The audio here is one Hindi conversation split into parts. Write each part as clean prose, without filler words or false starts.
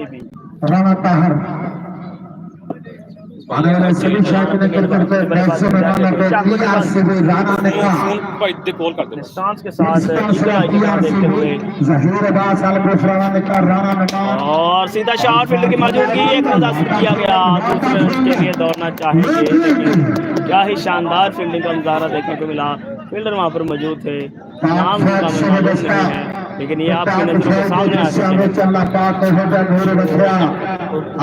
हबीबी। राणा ताहर आने वाले सभी शॉट में क्रिकेट के मैच में राणा को पीआरसीबी राणा ने डिस्टेंस के साथ ईगल आई को देखते हुए जहीर अब्बास अलबुफ राणा ने कहा राणा ने और सीधा शॉट फील्डर की मौजूदगी एक मुतासिर किया गया। दूसरे रन के लिए दौड़ना चाहेंगे लेकिन क्या ही शानदार फील्डिंग का मुजाहरा देखने को मिला। फील्डर वहां पर मौजूद थे, नाम उनका हमें मालूम नहीं है लेकिन ये आपकी नजरों के सामने आ चुके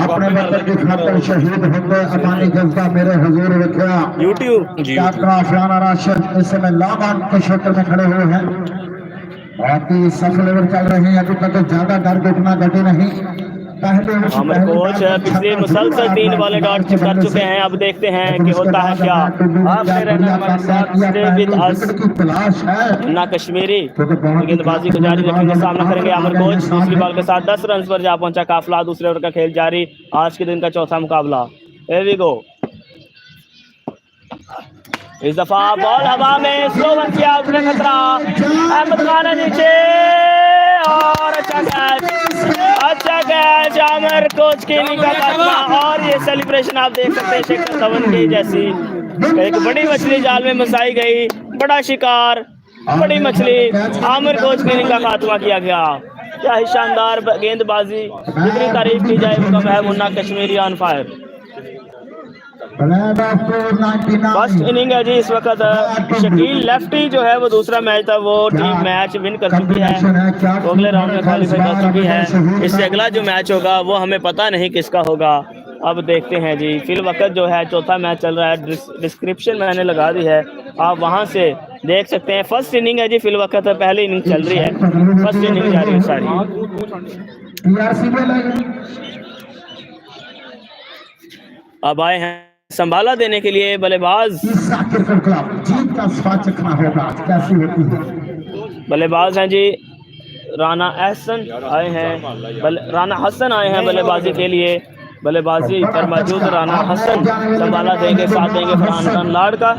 अपने वतन की खातिर शहीद होंगे अमानी जज्बा मेरे हुजूर रखा। यूट्यूब राना राशिद इस समय लॉन्ग ऑन के क्षेत्र में खड़े हुए हैं। बहुत ही सफल ओवर चल रहे हैं, अभी तक ज्यादा दर्द उठना घटे नहीं। हमारे कोच पिछले मुसलसल 3 बॉलें डॉट कर चुके हैं। अब देखते हैं कि होता है क्या। ना कश्मीरी गेंदबाजी को जारी रखेंगे, सामना करेंगे अमर कोच। दूसरी बॉल के साथ 10 रन पर जा पहुंचा काफिला। दूसरे ओवर का खेल जारी, आज के दिन का चौथा मुकाबला। Here we go। इस दफा बॉल हवा में स्लो वन किया, उसने खतरा। अहमद खान नीचे और अच्छा कैच आमिर कोच की निकाला। और ये सेलिब्रेशन आप देख सकते हैं शेखर धवन की जैसी। एक बड़ी मछली जाल में फंसाई गई, बड़ा शिकार, बड़ी मछली। आमिर कोच की निकाह खात्मा किया गया। क्या ही शानदार गेंदबाजी, जितनी तारीफ की जाए वो कम है। Munna Kashmiri on fire. First inning है जी इस वक्त। शकील लेफ्टी जो है वो दूसरा मैच था वो टीम मैच विन कर चुकी है, तो अगले राउंड में क्वालिफाई कर चुकी है। इससे अगला जो मैच होगा वो हमें पता नहीं किसका होगा। अब देखते हैं जी। फिल वक्त जो है चौथा मैच चल रहा है, डिस्क्रिप्शन मैंने लगा दी है, आप वहां से देख सकते हैं। फर्स्ट इनिंग है जी फिल वक्त, पहली इनिंग चल रही है, फर्स्ट इनिंग जा रही है सारी। अब आए हैं संभाला देने के लिए बल्लेबाज। बल्लेबाज हैं जी राना हसन आए हैं, राना हसन आए हैं बल्लेबाजी के लिए। बल्लेबाजी पर मौजूद राना हसन संभाला देंगे, साथ देंगे फरहान लाड का।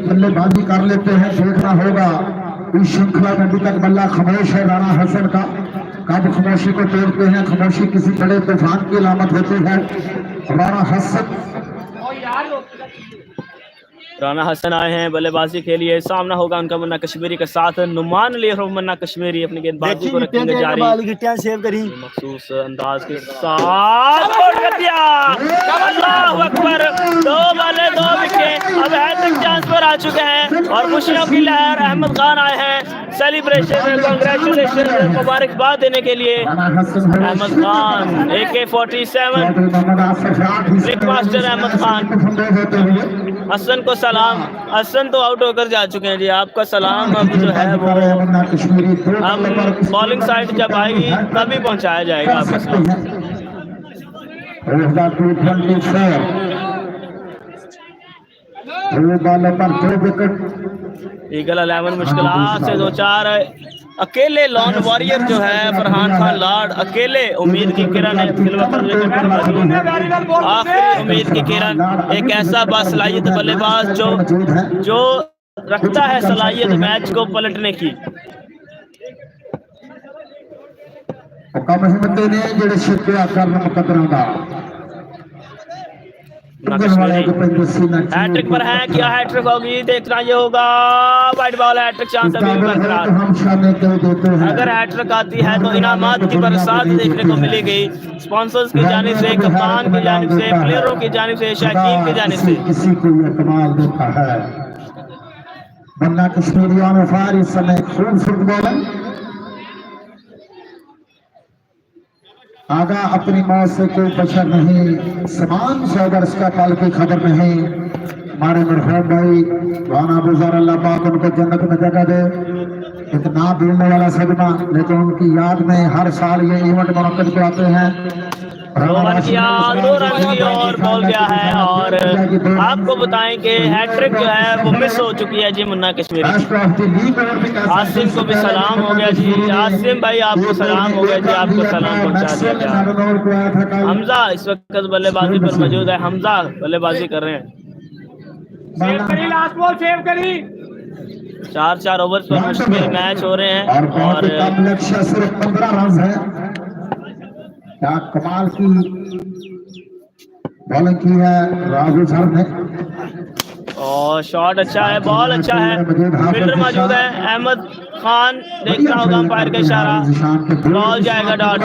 बल्लेबाजी कर लेते हैं, देखना होगा इस श्रृंखला में अभी तक बल्ला खामोश है राना हसन का। कब खामोशी को तोड़ते हैं, खामोशी किसी बड़े तूफान की अलामत होती है। राना हसन आए हैं बल्लेबाजी के लिए, सामना होगा उनका मुन्ना कश्मीरी के साथ। नुमान अली और मुन्ना कश्मीरी अपनी गेंदबाजी को रखेंगे जारी मखसूस अंदाज के साथ। कर दिया, अल्लाह अकबर। 2 बॉलें 2 विकेट। अब हैट्रिक चांस पर आ चुके हैं और खुशियों की लहर। अहमद खान आए हैं सेलिब्रेशन, कांग्रेचुलेशन, मुबारकबाद देने के लिए। Ahmad Khan AK-47 break master Ahmad Khan. Hasan को सलाम। हसन तो आउट होकर जा चुके हैं जी, आपका सलाम अब जो है वो हम बॉलिंग साइड जब आएगी तभी पहुंचाया जाएगा आपका सलाम। ईगल 11 मुश्किलात से 2-4 अकेले लॉन वॉरियर जो है फरहान खान लाड, अकेले उम्मीद की किरण है। आखिरी उम्मीद की किरण, एक ऐसा बासलाहियत बल्लेबाज जो रखता है सलाहियत मैच को पलटने की। हैट्रिक पर है, क्या हैट्रिक होगी देखना ये होगा। वाइड बॉल, हैट्रिक चांस अभी भी बरकरार। अगर हैट्रिक आती है तो इनामात की बरसात देखने को मिलेगी, स्पॉन्सर्स की जानिब से, कप्तान की जानिब से, प्लेयरों की जानिब से, शायकीन की जानिब से। किसी को ये कमाल देखा है मुन्ना कश्मीरी ऑन फायर। इस समय खूब फुटबॉल आगा अपनी मौत से कोई बशर नहीं, समान से अगर इसका कल की खबर नहीं। हमारे मरहूम भाई राना बुज़ार अल्लाह पाक उनको जन्नत में जगह दे। एक ना भूलने वाला सदमा, लेकिन उनकी याद में हर साल ये इवेंट मुनक्किद कराते हैं। 2 रन की और बॉल गया है। और आपको बताएं कि हैट्रिक जो है वो मिस हो चुकी है जी मुन्ना कश्मीरी। आसिम को भी सलाम हो गया जी, आसिम भाई आपको सलाम हो गया जी, आपको सलाम पहुंचा दिया गया। हमजा इस वक्त बल्लेबाजी पर मौजूद है, हमजा बल्लेबाजी कर रहे हैं। सेव करी, लास्ट बॉल सेव करी। 4 ओवर पर मुश्किल मैच हो रहे हैं और बहुत और ही कम लक्ष्य, सिर्फ 15 रन है। क्या कमाल की बॉलिंग की है राहुल सर ने। और शॉट अच्छा है, बॉल अच्छा है, फील्डर मौजूद है अहमद खान, देख रहा होगा अंपायर का इशारा, बॉल जाएगा डॉट।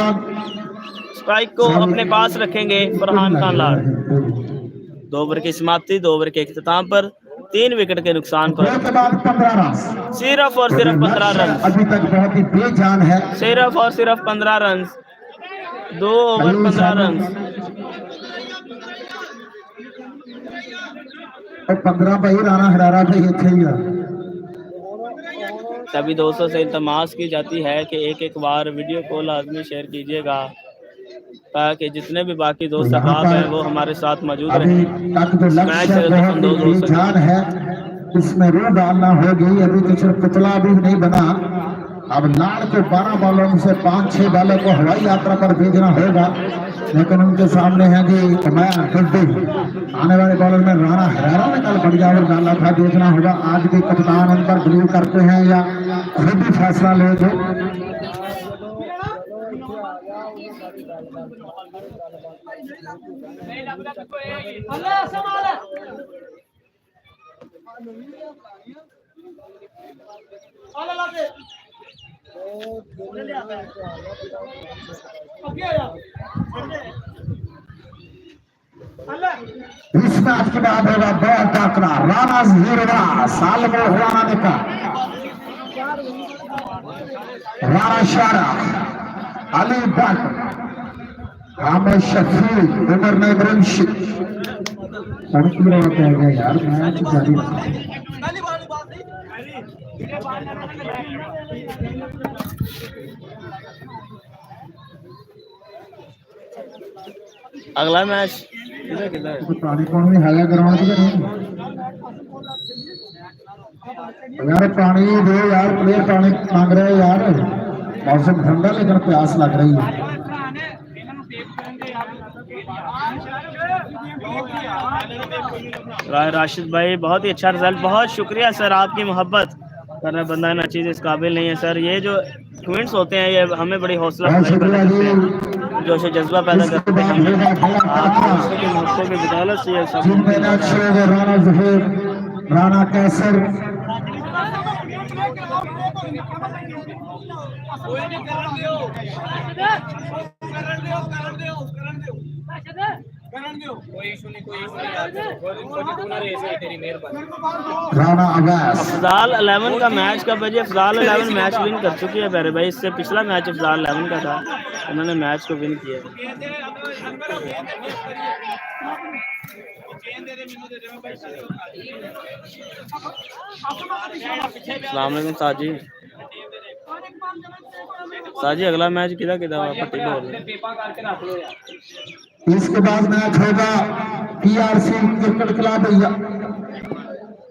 स्ट्राइक को अपने पास रखेंगे फरहान खान लाड। 2 ओवर की समाप्ति, 2 ओवर के इख्तिताम पर 3 विकेट के नुकसान पर सिर्फ और सिर्फ 15 रन, अभी तक बहुत ही बेजान है। सिर्फ और सिर्फ 15 रन, 2 ओवर 15 रन। 15 पे ही राना हरारा पे सभी दोस्तों से इल्तमास की जाती है कि एक बार वीडियो को लाजमी शेयर कीजिएगा ताकि जितने भी बाकी दोस्त अहबाब हैं वो हमारे साथ मौजूद रहें। मैच जान है, इसमें रू डालना होगी। अभी तो सिर्फ पुतला भी नहीं बना, अब लाड़ के 12 बॉलों से 5-6 बॉलों को हवाई यात्रा पर भेजना होगा, लेकिन उनके सामने है कि मैं आने वाले बॉलर में राणा हरारा ने कल बढ़िया ओवर डाला था। देखना होगा आज भी कप्तान उन पर बिलीव करते हैं या खुद ही फैसला लेंगे। इस मैच के बाद होगा बहुत टाकरा, राणा हीरोड़ा साल में राणा ने कहा, राणा शारा, अली भट्ट, आमिर शफी, उमर नगरंश उनकी बात है यार। मैच जारी अगला मैच पानी कौन भी हाया ग्राउंड पे नहीं यार, पानी दो यार, प्लेयर पानी मांग रहे हैं यार। मौसम ठंडा लेकिन प्यास लग रही है। राशिद भाई बहुत ही अच्छा रिजल्ट, बहुत शुक्रिया सर, आपकी मोहब्बत करना बंदा ना चीज़ इस काबिल नहीं है सर। ये जो ट्विंस होते हैं ये हमें बड़ी हौसला अफजाई पैदा करते हैं, जोश जज्बा पैदा करते हैं मोहब्बतों की बदौलत से ये सब। राणा ज़फर, राणा कैसर, राणा अब्बास। अफजाल 11 का मैच कब बजे? अफजाल 11 मैच विन कर चुकी है प्यारे भाई। इससे पिछला मैच अफजाल 11 का था, उन्होंने मैच को विन किया। अस्सलाम वालेकुम साजी। साजी अगला मैच किधर पट्टी बोल। इसके बाद मैच होगा PRC क्रिकेट क्लब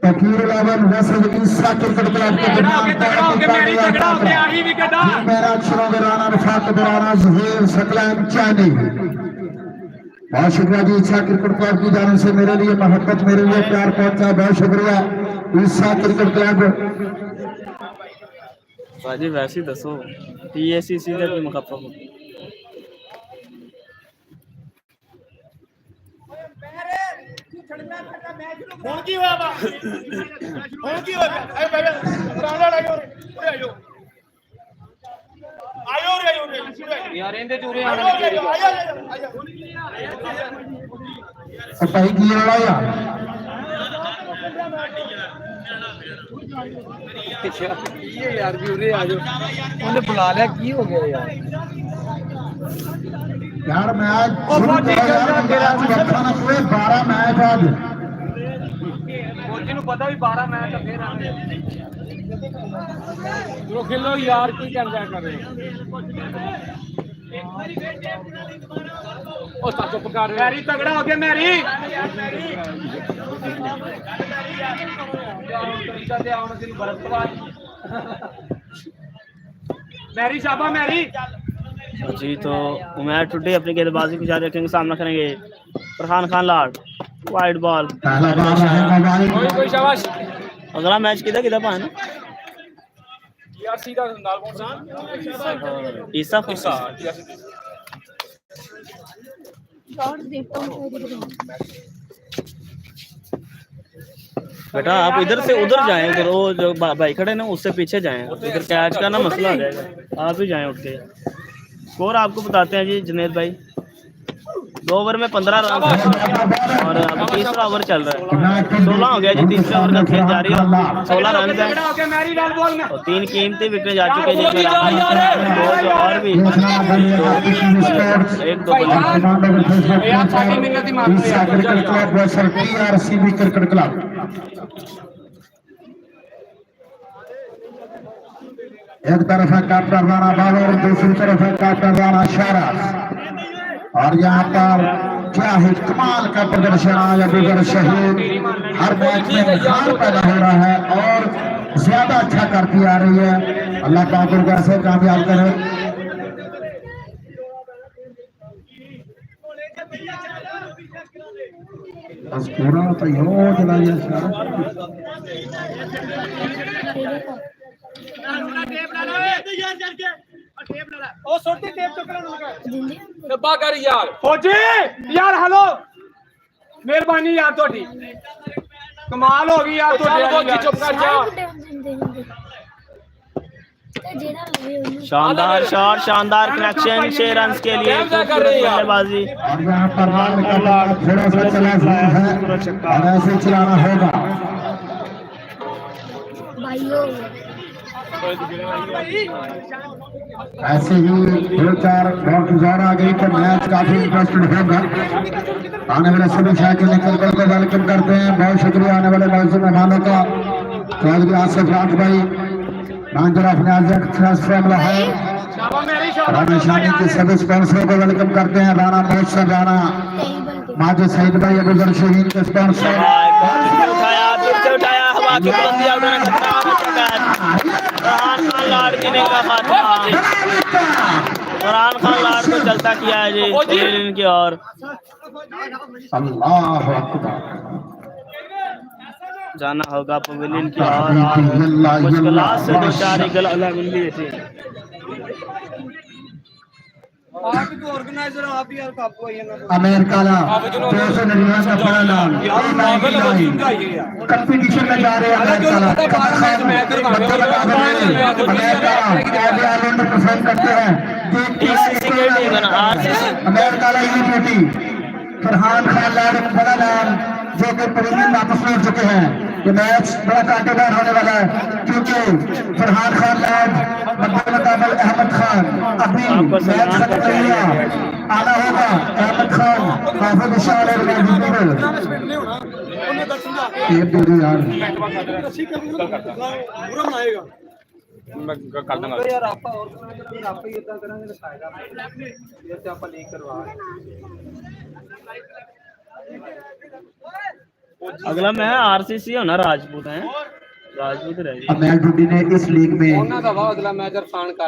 फकीर इलेवन वर्सेस ईसा क्रिकेट क्लब के मैच शुरू में राणा रफाकत, राणा ज़हीर, सकलैन चांदी। बहुत शुक्रिया जी ईसा क्रिकेट क्लब की जानिब से मेरे लिए मोहब्बत, मेरे लिए प्यार पहुंचा, बहुत शुक्रिया ईसा क्रिकेट क्लब। साजी वैसे ही दसो TACC का की मुखफफ ਹੁਣ ਕੀ ਹੋਇਆ ਵਾ ਹੁਣ ਕੀ ਹੋਇਆ ਆਏ ਬਾਈ ਰਾਣਾ ਆਇਓ ਆਇਓ ਆਇਓ ਰੇ ਆਇਓ ਯਾਰ ਇਹਦੇ ਚੂਰੇ ਆਣਾ ਆਇਓ ਸਪਾਈ ਕੀ ਵਾਲਾ ਯਾਰ ਇਹ ਯਾਰ ਵੀ ਉਰੇ ਆ ਜਾਓ ਉਹਨੇ ਬੁਲਾ ਲਿਆ ਕੀ ਹੋ ਗਿਆ ਯਾਰ यार मैच पूरे 12 मैच आज ਕੋਚੀ ਨੂੰ ਪਤਾ ਵੀ 12 ਮੈਚ ਤਾਂ ਫੇਰ ਆਣੇ ਜੋ ਖੇਲੋ ਯਾਰ ਕੀ ਕਰਦਾ ਕਰ ਰਹੇ ਉਹ ਤਾਂ ਚੁੱਪ ਕਰ ਮੈਰੀ ਤਗੜਾ ਹੋ ਗਿਆ ਮੈਰੀ ਤੇ ਆਉਣ ਤੇਰੀ ਬਰਤਵਾਜ मैरी शाबा मैरी जी। तो उमैर टुडे अपनी गेंदबाजी को जारी रखेंगे, सामना करेंगे फरहान खान लाड, वाइड बॉल कोई शाबाश अगला मैच किधर किधर पाना यार सीधा नाल कौन सा ईसा बेटा आप इधर से उधर जाएं, उधर वो जो भाई खड़े ना उससे पीछे जाएं, उधर कैच का ना मसला हो जाएगा। आप ही जाएं उठ के। स्कोर आपको बताते हैं जी जुनेद भाई। 2 ओवर में 15 रन और अब तीसरा ओवर चल रहा है। 16 हो गया जी, तीसरे ओवर का खेल जारी है। 16 रन है और 3 कीमती विकेट जा चुके हैं जिसमें और भी 1-2 क्रिकेट क्लब। एक तरफ है कैप्टन राणा बाबर, दूसरी तरफ है कैप्टन राणा शारा। और यहाँ पर क्या है कमाल का प्रदर्शन आया बिगर शहीद। हर मैच में निखार पैदा हो रहा है और ज्यादा अच्छा करती आ रही है। अल्लाह पाक उनको ऐसे कामयाब करे। बस पूरा तो यो चलाइए ओ सोटी टेप डब्बा कर यार फौजी यार। हेलो मेहरबानी यार थोड़ी कमाल हो गई यार थोड़ी चुप कर जा। शानदार शॉट, शानदार कनेक्शन 6 रन के लिए बल्लेबाजी। और यहाँ पर थोड़ा सा चला है और ऐसे चलाना होगा। ऐसे ही 2-4 बॉल गुजार आ गई तो मैच काफी इंटरेस्टेड होगा। आने वाले सभी शायद निकल कर को वेलकम करते हैं। बहुत शुक्रिया आने वाले मैच मेहमानों का। चौधरी आसिफ राज भाई मैनेजर ऑफ न्याज फॉर्मूला है। राणा शानी के सभी स्पॉन्सरों को वेलकम करते हैं। राणा महोत्सव, राणा माजिद सईद भाई अबूजर शहीद के स्पॉन्सर। उठाया हवा की बुलंदियां उड़ाने फरहान खान लाड़ की ने का खात्मा। फरहान खान लाड़ को चलता किया है जी पवेलियन की ओर। अल्लाह अकबर। जाना होगा पवेलियन की ओर। मुश्किलात से दो चार गला मिली थी। आप भी ऑर्गेनाइजर आप भी यार काबू है ना अमेरिका का 299 का बड़ा नाम कंपटीशन में जा रहे हैं। अमेरिका परफॉर्म करते हैं। अमेरिका यूनिटी फरहान खान लाड़ बड़ा नाम जो कि पवेलियन वापस लौट चुके हैं। ये मैच बड़ा कांटेदार होने वाला है क्योंकि फरहान खान लाड़ मुकाबल अहमद खान अभी मैच खत्म नहीं हुआ। आना होगा अहमद खान हाफिज इशार और मैं कर दूंगा यार। आप ऑर्गेनाइजर आप ही इतना करेंगे तो फायदा जैसे आप नहीं करवा। अगला मैं आरसीसी होना राजपूत है। राजपूत रही अमैल ढूंढी ने इस लीग में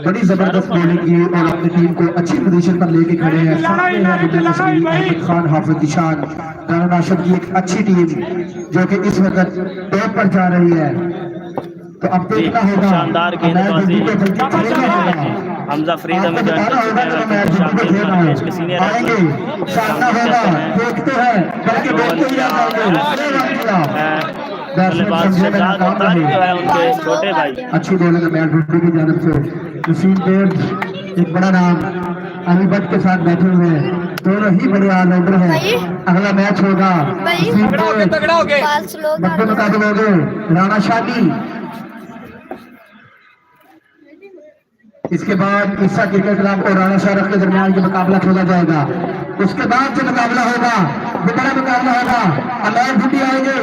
बड़ी जबरदस्त बॉलिंग की और अपनी टीम को अच्छी पोजीशन पर लेके खड़े हैं। अहमद खान, हाफिज ईशान, राना नाशिद की एक अच्छी टीम जो कि इस वक्त टॉप पर जा रही है। तो अब देखना होगा शानदार गेंदबाजी हमजा फरीद हमें जॉइन कर चुके हैं सीनियर आएंगे। सामना होगा देखते हैं बल्कि देखते ही उनके छोटे भाई। अच्छी बॉलिंग मैच ढूंढी की जानब से नसीम देव एक बड़ा नाम अली भट्ट के साथ बैठे हुए हैं। दोनों ही बड़े ऑलराउंडर हैं। अगला मैच होगा मध्य मुकाबले हो गए राणा शानी। इसके बाद ईसा क्रिकेट क्लब और राणा शारफ के दरमियान ये मुकाबला खेला जाएगा। उसके बाद जो मुकाबला होगा वो बड़ा मुकाबला होगा। अमैल ढूंढी आएंगे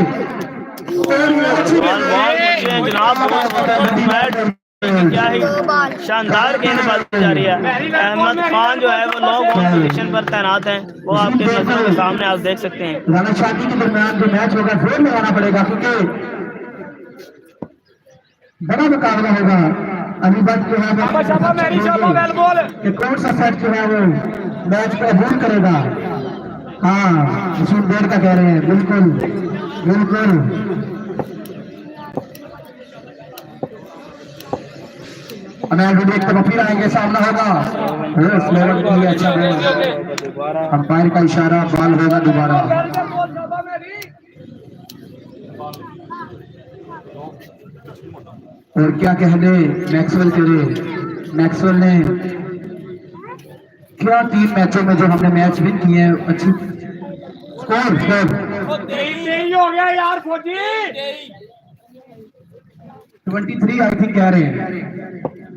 क्या ही शानदार गेंदबाजी जारी है। अहमद खान जो है वो 9 पोजीशन पर तैनात हैं। वो आपके नजरों के सामने आप देख सकते हैं। राणा शादी के दरमियान जो मैच होगा जोर लगाना पड़ेगा क्योंकि बड़ा मुकाबला होगा। अभी बात जो है कि कौन सा सेट जो है वो मैच को अबूल करेगा। हाँ नसीम देर का कह रहे हैं। बिल्कुल बिल्कुल अमैल ढूंढी एक तरफ फिर आएंगे, सामना होगा स्लोवर के लिए अच्छा बॉल, अंपायर का इशारा, बॉल होगा दोबारा। और क्या कहने मैक्सवेल तेरे, मैक्सवेल ने क्या 3 मैचों में जो हमने मैच विन किए हैं, अच्छी स्कोर हो गया यार फौजी। 23 आई थिंक कह रहे हैं,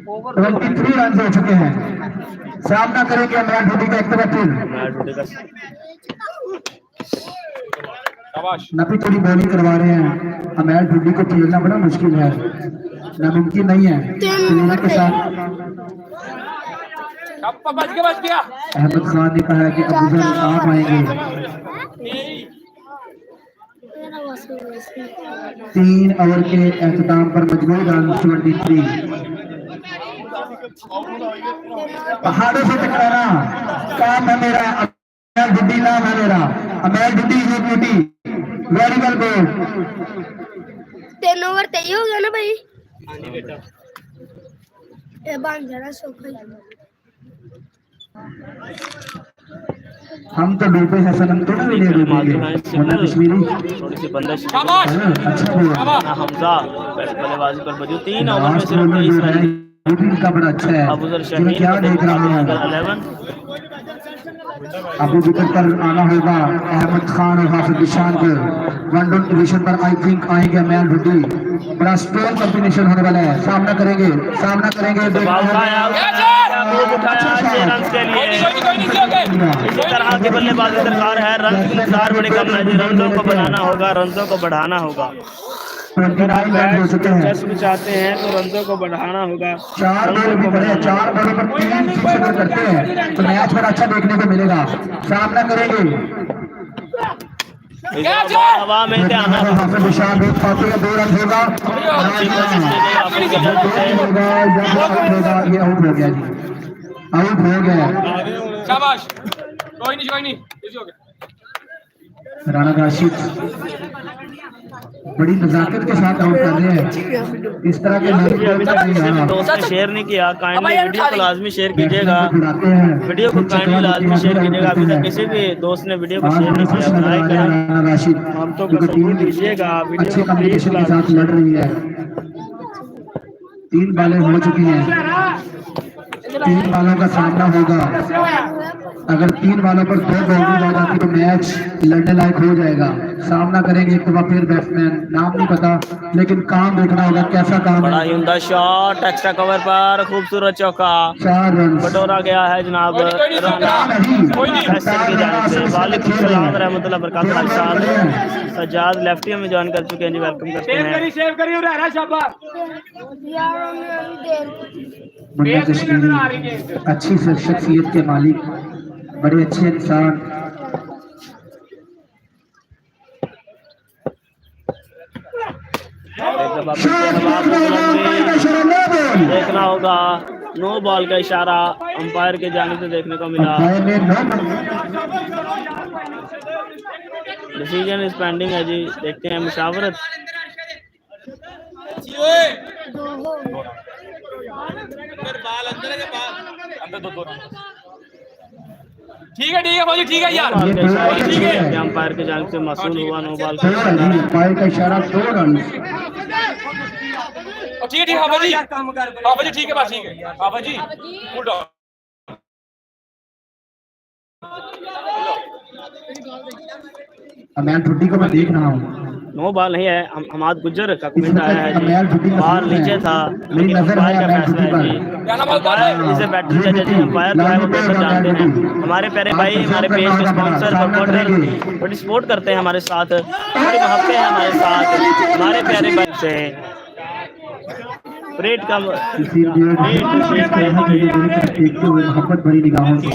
23 रन हो चुके हैं। सामना करेंगे अमैल ढूंढी का एक तरफ फिर नपी थोड़ी बॉलिंग करवा रहे हैं। अमैल ढूंढी को खेलना बड़ा मुश्किल है, नामुमकिन नहीं है खेलने के साथ। बच गया। अहमद खान ने कहा है कि अफजल आप आएंगे। 3 ओवर के एहतमाम पर मजबूर रन 23। पहाड़ों से टकराना काम है मेरा, अमैल ढूंढी नाम है मेरा, अमैल ढूंढी you beauty, very well go. 3 over तय हो गया ना भाई, ये बांध जरा सोखा। हम तो डूबे हैं सनम, तो ना वीडियो डूबेंगे वरना कश्मीरी। थोड़ी सी बंदिश अच्छा बोला हमजा बल्लेबाजी पर बजू 3 ओवर में सिर्फ 23 रन। का बड़ा अच्छा है, अबूजर मैं शहीद क्या देख रहा हूँ। 11 अबू बकर पर आना होगा अहमद खान और हाफिज निशान को। 1 डाउन पोजीशन पर आई थिंक आएंगे अमैल ढूंढी, बड़ा स्ट्रॉन्ग कॉम्बिनेशन होने वाला है। सामना करेंगे इसी तरह की बल्लेबाजी दरकार है। रन की मिकदार बड़ी कम है, रनों को बनाना होगा, रनों को बढ़ाना होगा। 29 रन हो चुके हैं। भी चाहते हैं तो रनों को बढ़ाना होगा। 4 बॉल भी बड़े, 4 बॉलों पर 3 सिक्सर करते हैं तो मैच पर अच्छा देखने को मिलेगा। सामना करेंगे हवा में ध्यान हाफिज निशान एक पाते का 2 रन होगा, ये आउट हो गया जी, आउट हो गया। शाबाश, कोई नहीं हो गया। राणा राशिद बड़ी नजाकत के साथ आउट कर रहे हैं। इस तरह के दोस्त ने शेयर नहीं किया, काइंडली वीडियो को लाजमी शेयर कीजिएगा, वीडियो को काइंडली लाजमी शेयर कीजिएगा। अभी तक किसी भी दोस्त ने वीडियो को शेयर नहीं किया, राशिद हम तो दीजिएगा। अच्छे कम्युनिकेशन के साथ लड़ रही है। 3 बालें हो चुकी हैं, 3 बालों का सामना होगा। अगर 3 बालों पर 2 बाउंड्री आ जाती तो मैच लड़ने लायक हो जाएगा। सामना करेंगे एक बार फिर बैट्समैन, नाम नहीं पता लेकिन काम देखना होगा कैसा काम बड़ा है। ही उम्दा शॉट, एक्स्ट्रा कवर पर खूबसूरत चौका, 4 रन बटोरा गया है जनाब सज्जाद लेफ्टी में ज्वाइन कर चुके हैं जी, वेलकम करते हैं। सेव करी मुन्ना कश्मीरी अच्छी शख्सियत के मालिक, बड़े अच्छे इंसान। देखना होगा, नो बॉल का इशारा अंपायर के जाने से देखने को मिला। डिसीजन इज पेंडिंग है जी, देखते हैं मुशावरत। ठीक है भाई, ठीक है यार, ठीक है। अंपायर के जाने से मसूल हुआ, नो बॉल का अंपायर का इशारा 2 रन। ठीक है बाबा जी, ठीक है, बस ठीक है बाबा जी, गुड ऑन। अमैल ढूंढी को मैं देख रहा हूँ, नो बॉल नहीं है। हमाद गुज्जर का कमेंट आया है जी, बॉल नीचे था लेकिन अंपायर का फैसला है जी। अंपायर इसे बैटिंग जज जी, अंपायर जो है वो पेपर जानते हैं। हमारे प्यारे भाई, हमारे पेज के स्पॉन्सर सपोर्टर बड़ी सपोर्ट करते हैं हमारे साथ, बड़ी मोहब्बत है हमारे साथ, हमारे प्यारे भाई से परेड का मोहब्बत भरी निगाहों से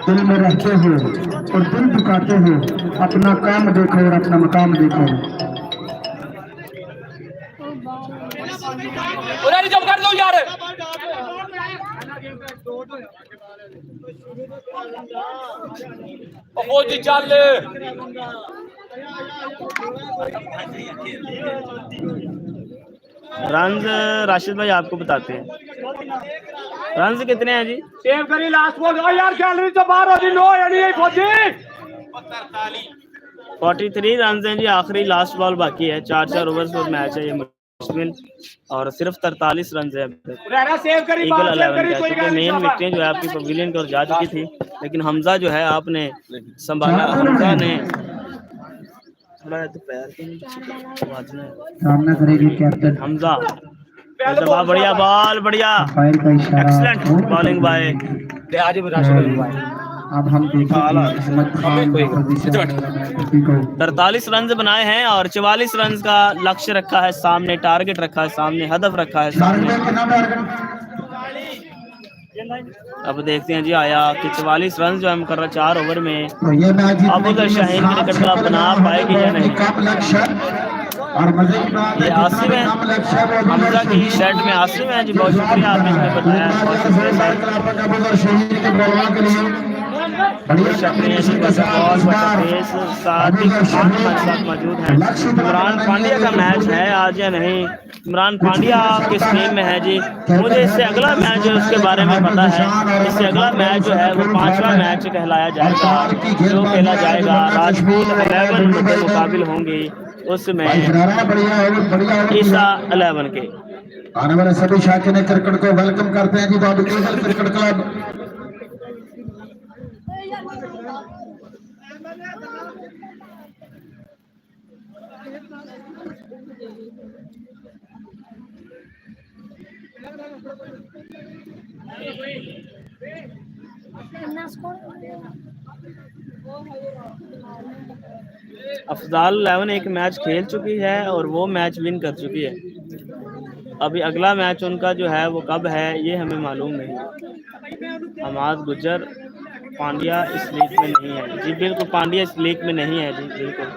दिल में रहते हो और दिल दुखाते हो। अपना काम देखो और अपना मकाम देखो। जब कर दो यार, जी चल। रन राशिद भाई आपको बताते हैं। रन कितने हैं जी? सेव करी लास्ट बॉल। ओ यार गैलरी तो बाहर हो जी, नो यानी है फौजी। 43 रन हैं जी, आखिरी लास्ट बॉल बाकी है। 4-4 ओवर्स पर मैच है ये मुश्किल, और सिर्फ 43 रन है रहना सेव करी, ईगल बाहर सेव 11 करी, का, कोई क्योंकि गल नहीं मेन शाबाश। विकेटें जो है आपकी पवेलियन की ओर जा चुकी थी, लेकिन हमजा जो है आपने संभाला। हमजा ने थोड़ा तो पैर के नीचे वाजना है। सामना करेगी कैप्टन हमजा बढ़िया बॉल, बढ़िया फायर का इशारा। Excellent bowling bye. अब हम देखेंगे अहमद खान को 43 रन बनाए हैं और 44 रन का लक्ष्य रखा है सामने, टारगेट रखा है सामने, हदफ रखा है सामने। अब देखते हैं जी आया कि 44 रन जो हम कर रहे 4 ओवर में, अब उधर शाहीन क्रिकेट क्लब बना पाएगी या नहीं। ये आसिम है, हमजा की शर्ट में आसिम है जी, बहुत शुक्रिया आपने हमें बताया, बहुत शुक्रिया साथ मौजूद है। इमरान पांड्या का मैच है आज या नहीं? इमरान पांड्या किस टीम में है जी? मुझे इससे अगला मैच जो उसके बारे में पता है। इससे अगला मैच जो है वो 5वां मैच कहलाया जाएगा, जो खेला जाएगा राजपूत 11 के मुकाबिल होंगी उसमें ईसा 11 के। आने वाले सभी शाखिन क्रिकेट को वेलकम करते हैं जी बाबू क्रिकेट क्लब। अफजाल 11 एक मैच खेल चुकी है और वो मैच विन कर चुकी है। अभी अगला मैच उनका जो है वो कब है ये हमें मालूम नहीं। हमाद गुजर पांड्या इस लीग में नहीं है जी, बिल्कुल पांड्या इस लीग में नहीं है जी, बिल्कुल।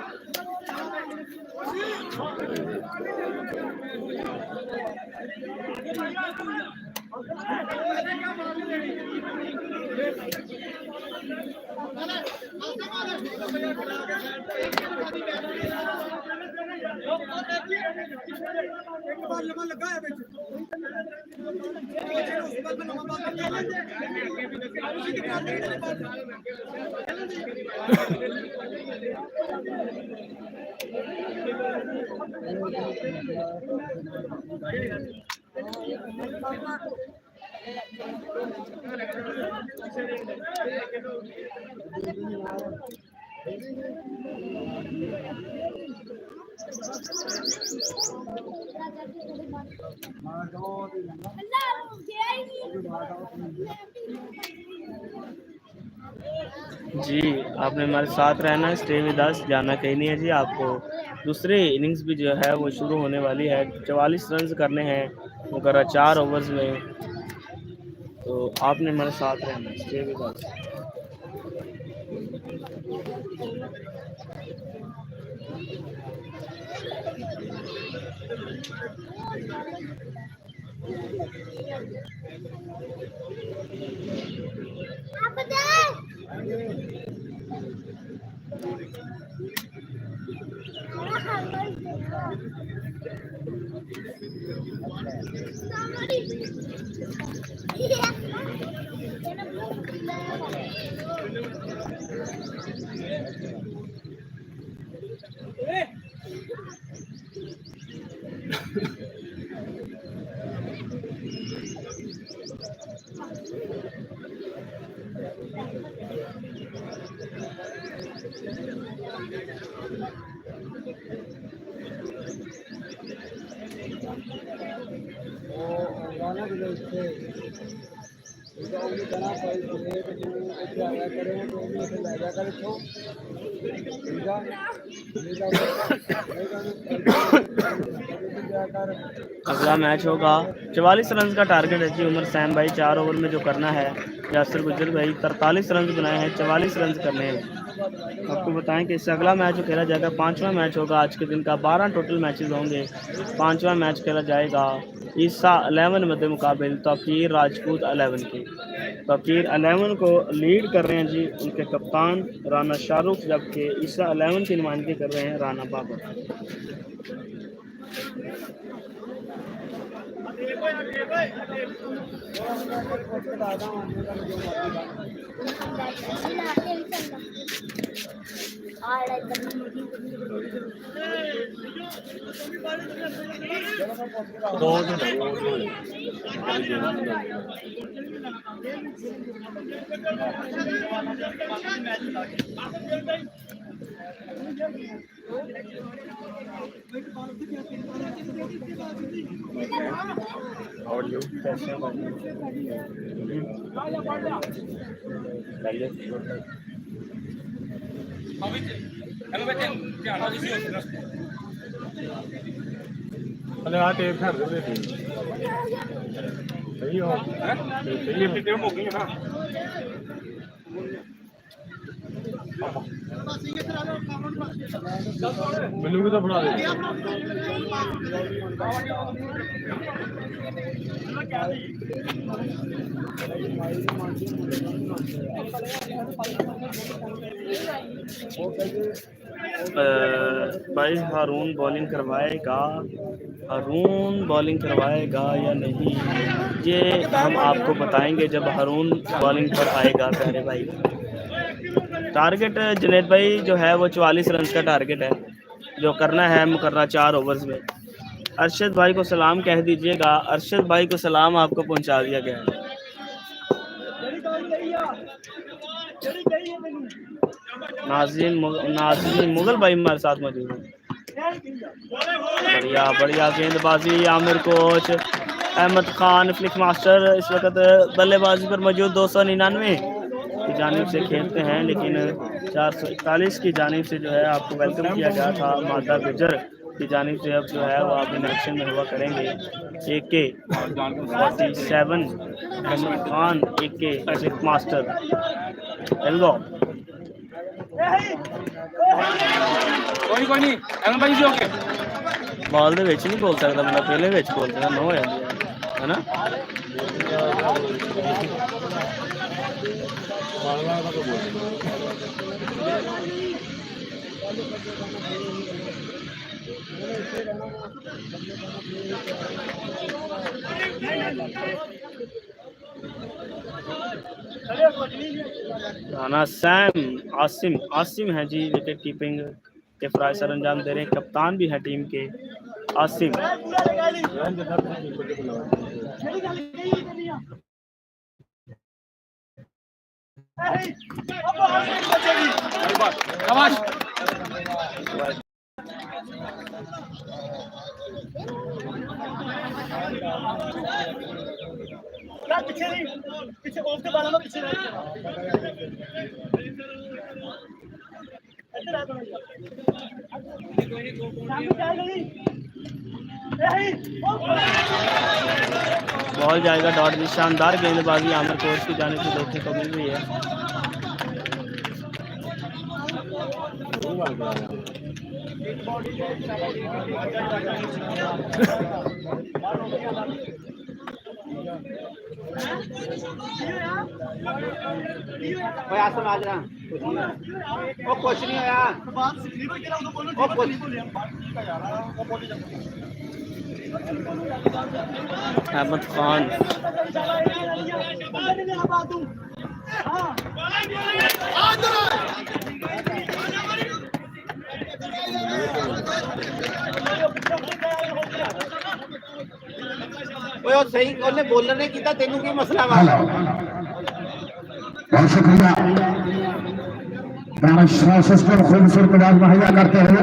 जी आपने हमारे साथ रहना है, स्टे विद अस, जाना कहीं नहीं है जी। आपको दूसरी इनिंग्स भी जो है वो शुरू होने वाली है। 44 रन करने हैं मुकर्रर 4 ओवर्स में, तो आपने हमारे साथ रहना है, स्टे विद अस। अगला मैच होगा 44 रन का टारगेट है जी उमर सैम भाई, 4 ओवर में जो करना है। यासिर गुजर भाई 43 रन बनाए हैं, 44 रन करने हैं। आपको बताएं कि इससे अगला मैच जो खेला जाएगा 5वां मैच होगा आज के दिन का। 12 टोटल मैचेस होंगे, 5वां मैच खेला जाएगा ईसा 11 मध्य मुकाबिल तौकीर राजपूत 11 की। तौकीर 11 को लीड कर रहे हैं जी उनके कप्तान राना शाहरुख, जबकि ईसा 11 की नुमाइंदगी कर रहे हैं राना बाबर। अरे आ टेप कर दे सही हो सही टेप हो गई है ना ਮੈਨੂੰ ਵੀ ਤਾਂ ਫੜਾ ਦੇ भाई हारून बॉलिंग करवाएगा, हारून बॉलिंग करवाएगा या नहीं, ये हम आपको बताएंगे जब हारून बॉलिंग पर आएगा। प्यारे भाई, टारगेट जुनैद भाई जो है वो 44 रन का टारगेट है, जो करना है मुकर्रा 4 ओवर्स में। अरशद भाई को सलाम कह दीजिएगा, अरशद भाई को सलाम आपको पहुंचा दिया गया है। नाज़रीन मुगल भाई हमारे साथ मौजूद हैं। बढ़िया बढ़िया गेंदबाजी, Aamir coach, Ahmad Khan flick master इस वक्त बल्लेबाजी पर मौजूद 299 की जानिब से खेलते हैं, लेकिन 441 की जानिब से जो है आपको वेलकम किया गया था। मादा गुजर की जानिब से अब जो है वो आप इलेक्शन में हुआ करेंगे। AK 47 Ahmad Khan, AK flick master एल्गो कोई नहीं एलन भाई जी ओके बॉल दे विच नहीं बोल सकता बंदा, पहले विच बोल देना नो हो जाती है ना। राना सैम आसिम है जी, विकेट कीपिंग के फराज सर अंजाम दे रहे हैं। कप्तान भी है टीम के आसिम। पीछे ऑफ के बाला में पीछे बॉल जाएगा डॉट भी। शानदार गेंदबाजी आमिर कोच की जानिब से देखने को मिल रही है। कुछ नहीं होया अहमद खान सही उन्हें बोलने नहीं किया, तेनू की मसला वा। बहुत शुक्रिया, सिस्टम खूबसूरत आवाज मुहैया करते हैं।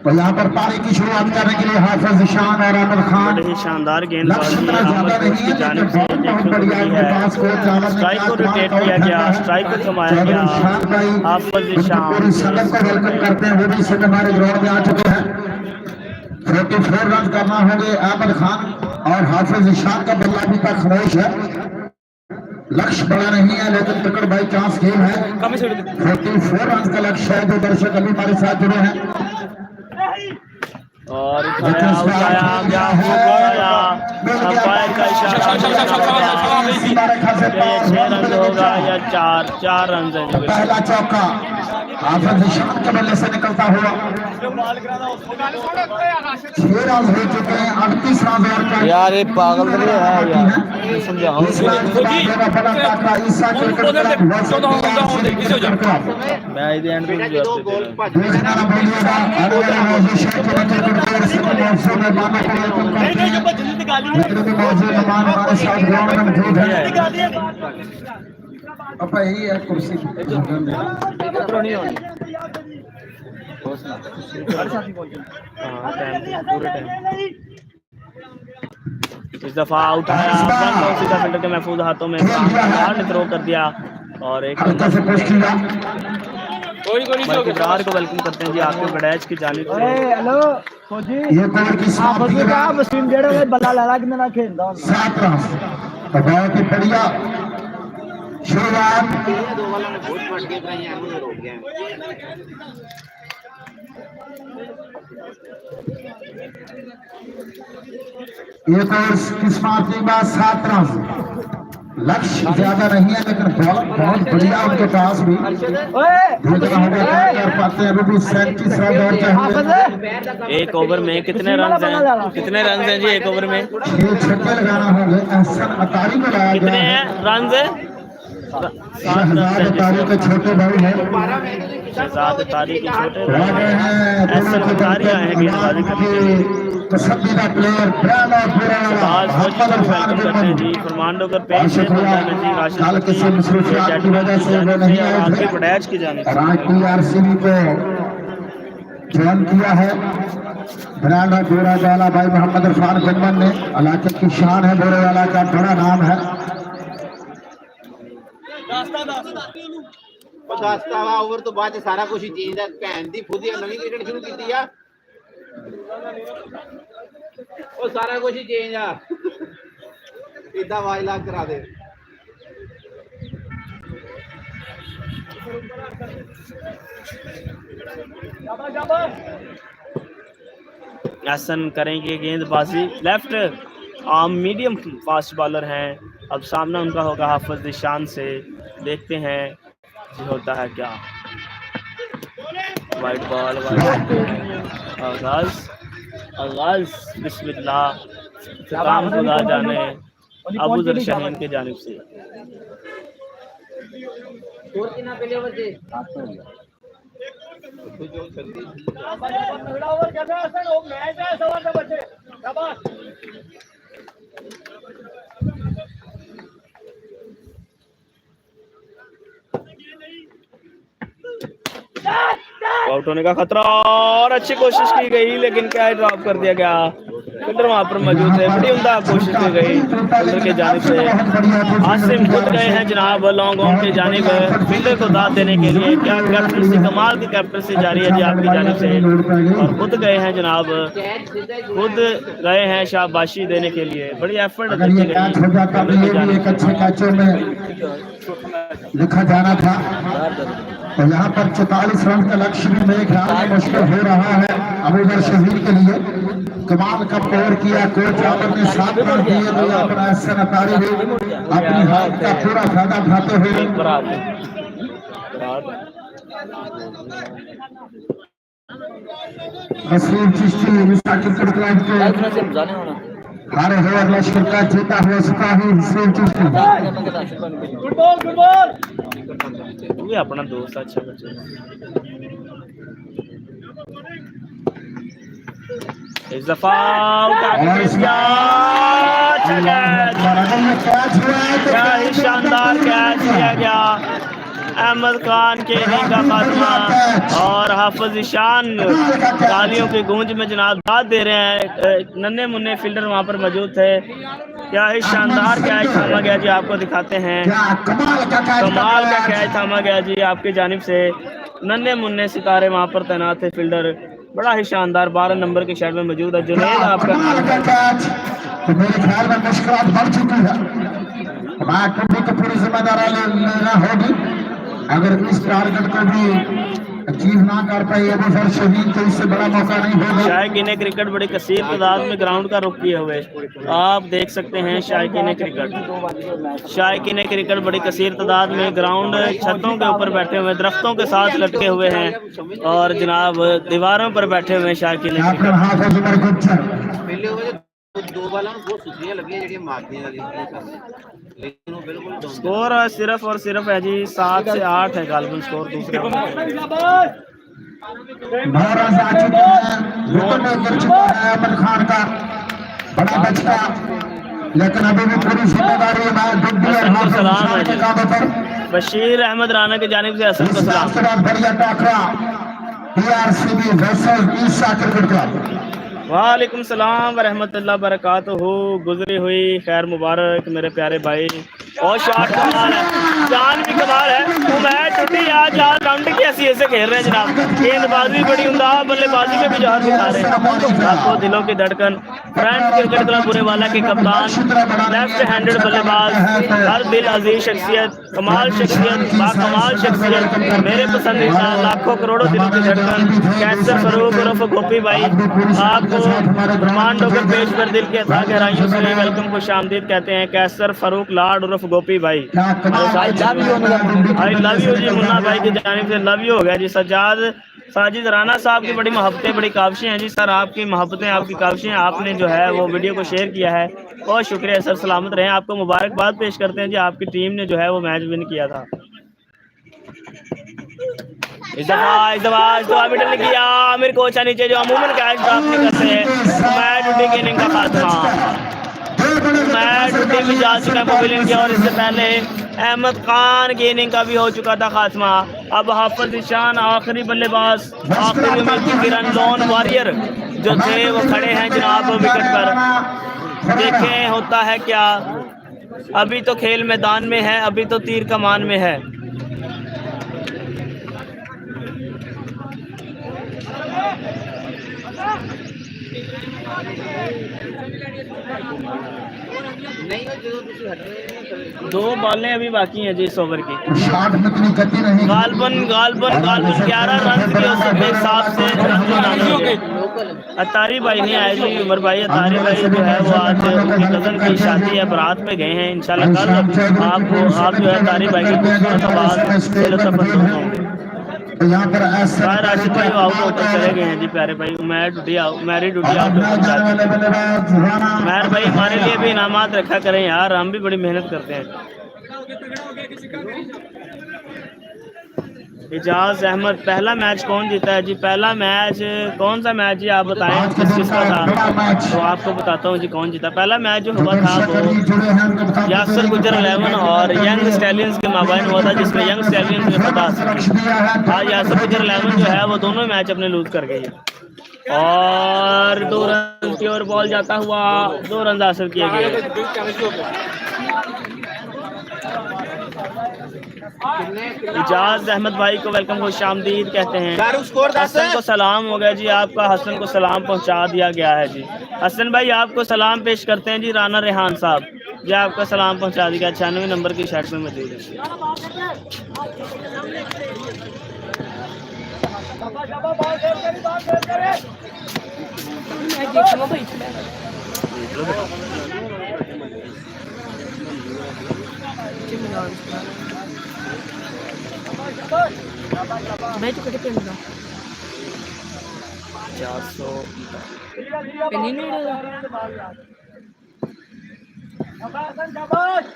तो यहाँ पर पारी की शुरुआत करने के लिए हाफिज ईशान और आमिर खान। बड़ी ही शानदार गेंदबाजी ज्यादा नहीं है, जानिब से बहुत बढ़िया है। स्ट्राइक को रोटेट किया गया, स्ट्राइक को थमाया गया। हाफिज ईशान पूरी संगत को वेलकम करते हैं, वो भी इस समय हमारे ग्राउंड में आ चुके हैं। 44 रन करना होंगे आमिर खान और हाफिज ईशान का बल्ला अभी तक खामोश है। लक्ष्य बड़ा नहीं है लेकिन टिकट बाई चांस गेम है। 44 रन का लक्ष्य है। जो दर्शक अभी हमारे साथ जुड़े हैं और अंपायर का इशारा 6 रन होगा या 4 रन है। पहला चौका हाफिज निशान के बल्ले से निकलता हुआ 6 रन हो चुके हैं। 38 रन और का यार ये पागल तो नहीं है यार, समझाओ मैं इधर एंड पे जवाब दे यही है कुर्सी नहीं होनी पूरे टाइम इस दफा आउट आया सीधा फील्डर के महफूज हाथों में ने थ्रो कर दिया और एक इब्रार को वेलकम करते हैं जी आपके बड़ैच की जानिब से। हेलो फौजी ये कौन की आपस में कहा वसीम डेढ़ में बल्ला लड़ा कि ना खेलदा 7 रन तो बहुत ही बढ़िया शुरुआत। दो वालों ने बहुत फट के रहे हैं मुझे रोक गए एक और किस्मत की बात 7 रन लक्ष्य ज्यादा नहीं है लेकिन बहुत बढ़िया उनके पास भी देखना होगा क्या कर पाते हैं। अभी भी 37 रन और चाहिए। एक ओवर में कितने रन हैं जी एक ओवर में? 6 छक्के लगाना होंगे। एहसन अतारी को लाया कितने गया है। रन है? शहजाद अतारी के छोटे भाई हैं। शहजाद अतारी के छोटे आ गए हैं एहसन अतारी आए हैं गेंदबाजी करने के लिए। पसंदीदा प्लेयर ब्रांड और आज फौजी को वेलकम करते हैं जी। फरमांडो कर पेश है जी कल किसी मसरूफियात की वजह से वो नहीं आए आपके थे। बड़ैच की जानिब से आज टीआरसीबी को ज्वाइन किया है ब्रांड और बोरावाला भाई मोहम्मद इरफान गुम्मन ने। इलाके की शान है, बोरावाला का बड़ा नाम है। दास्तावा ओवर तो बाद सारा कुछ ही चेंज है। भैन दी खुद ही नवी क्रिकेट शुरू की है वो सारा कुछ ही चेंज है। इदा आवाज लाग करा दे एहसन करेंगे गेंदबाजी left arm medium fast bowler हैं। अब सामना उनका होगा हाफिज निशान से। देखते हैं जी होता है क्या। वाइट बॉल आगाज बिस्मिल्लाह इख्तिताम खुदा जाने अबू जर शाहीन के जानिब से। आउट होने का खतरा और अच्छी कोशिश की गई लेकिन क्या ड्रॉप कर दिया गया। फील्डर वहां पर मौजूद है। बड़ी उम्दा कोशिश की गई फील्डर के जानिब से। आसिम खुद गए हैं जनाब लॉन्ग ऑन की जानिब फील्डर को दाद देने के लिए। क्या कैप्टनसी कमाल की कैप्टनसी जारी है जी आपकी जानिब से। और खुद गए हैं जनाब, खुद गए हैं शाबाशी देने के लिए। बड़ी एफर्ट लिखा जाना था तो यहाँ पर 44 रन का लक्ष्य भी मेरे ख्याल में मुश्किल हो रहा है अबू जर शहीद के लिए। कमाल का पावर किया कोच आमिर ने 7 रन दिए तो यहाँ पर एहसन अतारी भी अपनी हाथ का पूरा फायदा उठाते हुए नसीम चिश्ती क्रिकेट क्लब के हारे हुए लश्कर का जीता हुआ सिपाही नसीम चिश्ती। गुड बॉल तू भी अपना दोस्त अच्छा बच्चा। इस दफा क्या ही शानदार कैच किया गया। अहमद खान के इनिंग का खात्मा और हाफिज ईशान तालियों की गूंज में जनाब दाद दे रहे हैं। नन्हे मुन्ने फील्डर वहां पर मौजूद थे। क्या ही शानदार कैच थामा गया जी, आपको दिखाते हैं। कमाल का कैच थामा गया जी आपकी जानिब से। नन्हे मुन्ने सितारे वहां पर तैनात थे फील्डर। बड़ा ही शानदार 12 नंबर के शर्ट में मौजूद है जुनैद आपका नाम है। मेरे ख्याल में मुश्किल बढ़ चुकी है। पूरी जिम्मेदारी लेना होगी अगर इस टारगेट को भी अचीव ना कर पाए अबू जर शहीद तो इससे बड़ा मौका नहीं होगा। शायकीन क्रिकेट बड़ी कसीर तादाद में ग्राउंड का रुख किए हुए आप देख सकते हैं। शायकीन क्रिकेट बड़ी कसीर तादाद में ग्राउंड छतों के ऊपर बैठे हुए, दरख्तों के साथ लटके हुए हैं और जनाब दीवारों पर बैठे हुए हैं। शायकीन पहले हुए दो बालों में बहुत सुखियां लगी जेडी मारने वाली लेकिन वो बिल्कुल स्कोर सिर्फ और सिर्फ है जी 7 से 8 है गालबन स्कोर दूसरे। महाराज आ चुके हैं, विकेट में गिर चुका है अहमद खान का बड़ा बचका, लेकिन अभी भी पूरी जिम्मेदारी है काबे पर। बशीर अहमद राना की जानिब से हसन को सलाम। बढ़िया टाकरा PRCB वर्सेस ईसा क्रिकेट क्लब। वालेकुम सलाम वरहमतुल्लाह बरकातहू। गुजरी हुई खैर मुबारक मेरे प्यारे भाई। और शॉट कमाल है, जान भी कमाल है। मैच टूटी आज राउंड की हैसियत से खेल रहे हैं जनाब। गेंदबाजी बड़ी उम्दा, बल्लेबाजी में भी जहर दिखा रहे हैं। आपको दिलों की धड़कन फ्रेंड्स क्रिकेट क्लब बुरेवाला के कप्तान, लेफ्ट हैंडेड बल्लेबाज, हर दिल अजीज शख्सियत, कमाल शख्सियत, बाकमाल शख्सियत, मेरे पसंदीदा लाखों करोड़ों दिलों की धड़कन कैसर फरूक उर्फ गोपी भाई, आपको रहमान डोगर पेश पर दिल के अथा गहराइयों से वेलकम खुश आमदीद कहते हैं। कैसर फरूक लाड उर्फ गोपी भाई, आई लव यू जी। मुन्ना भाई की जानिब से लव यू हो गया जी। साजिद राणा साहब की बड़ी मोहब्बतें, बड़ी काविशें हैं जी सर। आपकी मोहब्बतें, आपकी काविशें, आपने जो है वो वीडियो को शेयर किया है, बहुत शुक्रिया सर। सलामत रहें, आपको मुबारकबाद पेश करते हैं जी। आपकी टीम ने जो है वो मैच विन किया था। इस दफा मिडल ने किया, आमिर कोचा नीचे जो अमूमन कैच ड्रॉप नहीं करते हैं। मैच उठी की इनिंग का खात्मा, मैच उठी भी जा चुका है पवेलियन के, और इससे पहले अहमद खान की इनिंग का भी हो चुका था खात्मा। अब हाफिज ईशान आखिरी बल्लेबाज, आखिरी उम्मीद की किरण, लोन वॉरियर जो थे वो खड़े हैं जनाब विकेट पर। देखें होता है क्या, अभी तो खेल मैदान में है, अभी तो तीर कमान में है। दो बॉलें अभी बाकी हैं जी इस ओवर की। गालबन 11 रन की औसत के हिसाब से रन बनाने होंगे। अतारी भाई नहीं आए जी, उमर भाई अतारी भाई जो है वो आज उनकी कज़न की शादी है, बारात में गए हैं। इंशाल्लाह कल आप जो है अतारी भाई की खूबसूरत होंगे। यहाँ पर राशिद भाई आउट होकर चले गए हैं जी प्यारे भाई। Mary Dudi out. मैर भाई हमारे लिए भी इनामात रखा करें यार, हम भी बड़ी मेहनत करते हैं। इजाज अहमद, पहला मैच कौन जीता है जी? पहला मैच कौन सा मैच जी आप बताएं किसका था, तो आपको बताता हूँ जी कौन जीता। पहला मैच जो हुआ था वो यासर गुजर 11 और यंग स्टैलियंस के माबैन हुआ था, जिसमें यंग स्टैलियंस ने फतह। आज यासर गुजर 11 जो है वो दोनों मैच अपने लूज कर गई है और 2 रन की ओर बॉल जाता हुआ 2 रन हासिल किए गए। इजाज अहमद भाई को वेलकम खुश आमदीद कहते हैं। हसन को सलाम हो गया जी आपका, हसन को सलाम पहुंचा दिया गया है जी। हसन भाई आपको सलाम पेश करते हैं जी। राना रेहान साहब जी आपका सलाम पहुंचा दिया, 96 नंबर की शर्ट में मौजूद है।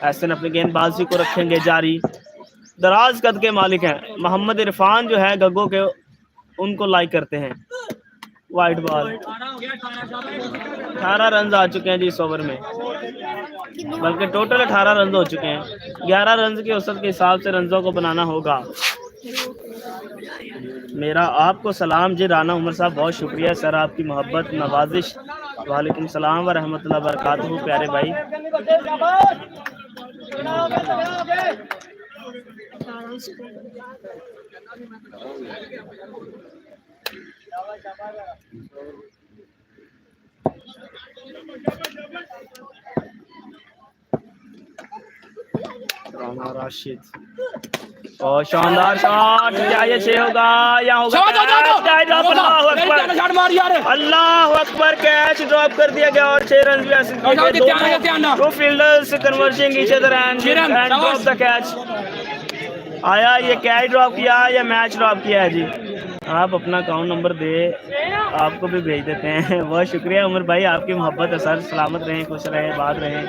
ऐसे अपनी गेंदबाजी को रखेंगे जारी। दराज कद के मालिक हैं मोहम्मद इरफान जो है गग्गो के, उनको लाइक करते हैं। वाइट बॉल, 18 रन आ चुके हैं जी इस ओवर में, बल्कि टोटल 18 रन हो चुके हैं। 11 रन की औसत के हिसाब से रनों को बनाना होगा। मेरा आपको सलाम जी राना उमर साहब, बहुत शुक्रिया सर आपकी मोहब्बत नवाजिश। वालेकुम सलाम व रहमतुल्लाह बरकातहू प्यारे भाई। राना राशिद और शानदार शॉट, क्या ये 6 होगा या होगा? अल्लाह अकबर, कैच ड्रॉप कर दिया गया और 6 रन भी हासिल किए गए। दो fielders converging each other and drop the catch. आया ये कैच ड्रॉप किया या मैच ड्रॉप किया है जी? आप अपना अकाउंट नंबर दे, आपको भी भेज देते हैं। बहुत शुक्रिया उमर भाई, आपकी मोहब्बत है सर। सलामत रहें, खुश रहें, बात रहें।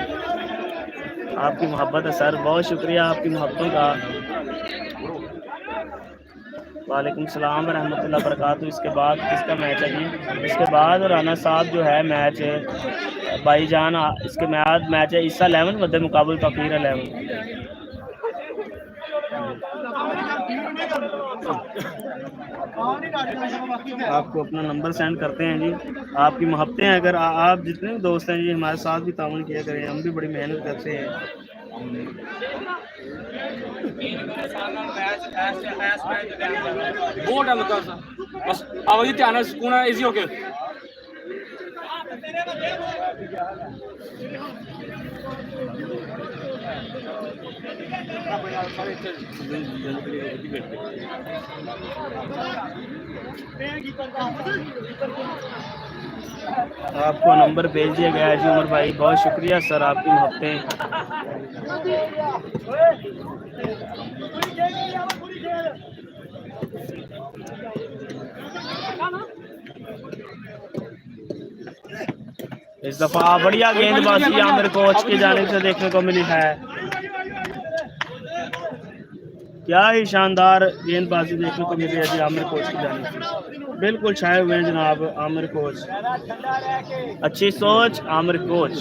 आपकी मोहब्बत है सर, बहुत शुक्रिया आपकी मोहब्बतों का। वालेकुम सलाम रहमतुल्लाह बरकातहू। इसके बाद किसका मैच है जी? इसके बाद राना साहब जो है मैच भाईजान, इसके बाद मैच है ईसा 11 मद्दे मुकाबल तकीर 11। आपको अपना नंबर सेंड करते हैं जी। आपकी मोहब्बतें हैं, अगर आप जितने भी दोस्त हैं जी हमारे साथ भी ताउन किया करें, हम भी बड़ी मेहनत करते हैं। बस आवाज़ ध्यान है, सुकून है, इजी होके आपको नंबर भेज दिया गया है जी उमर भाई, बहुत शुक्रिया सर आपकी मोहब्बतें। इस दफा बढ़िया गेंदबाजी आमिर कोच की जानिब से देखने को मिली है। क्या ही शानदार गेंदबाजी देखने को मिली है जी आमिर कोच की जानिब से। बिल्कुल छाए हुए हैं जनाब आमिर कोच, अच्छी सोच आमिर कोच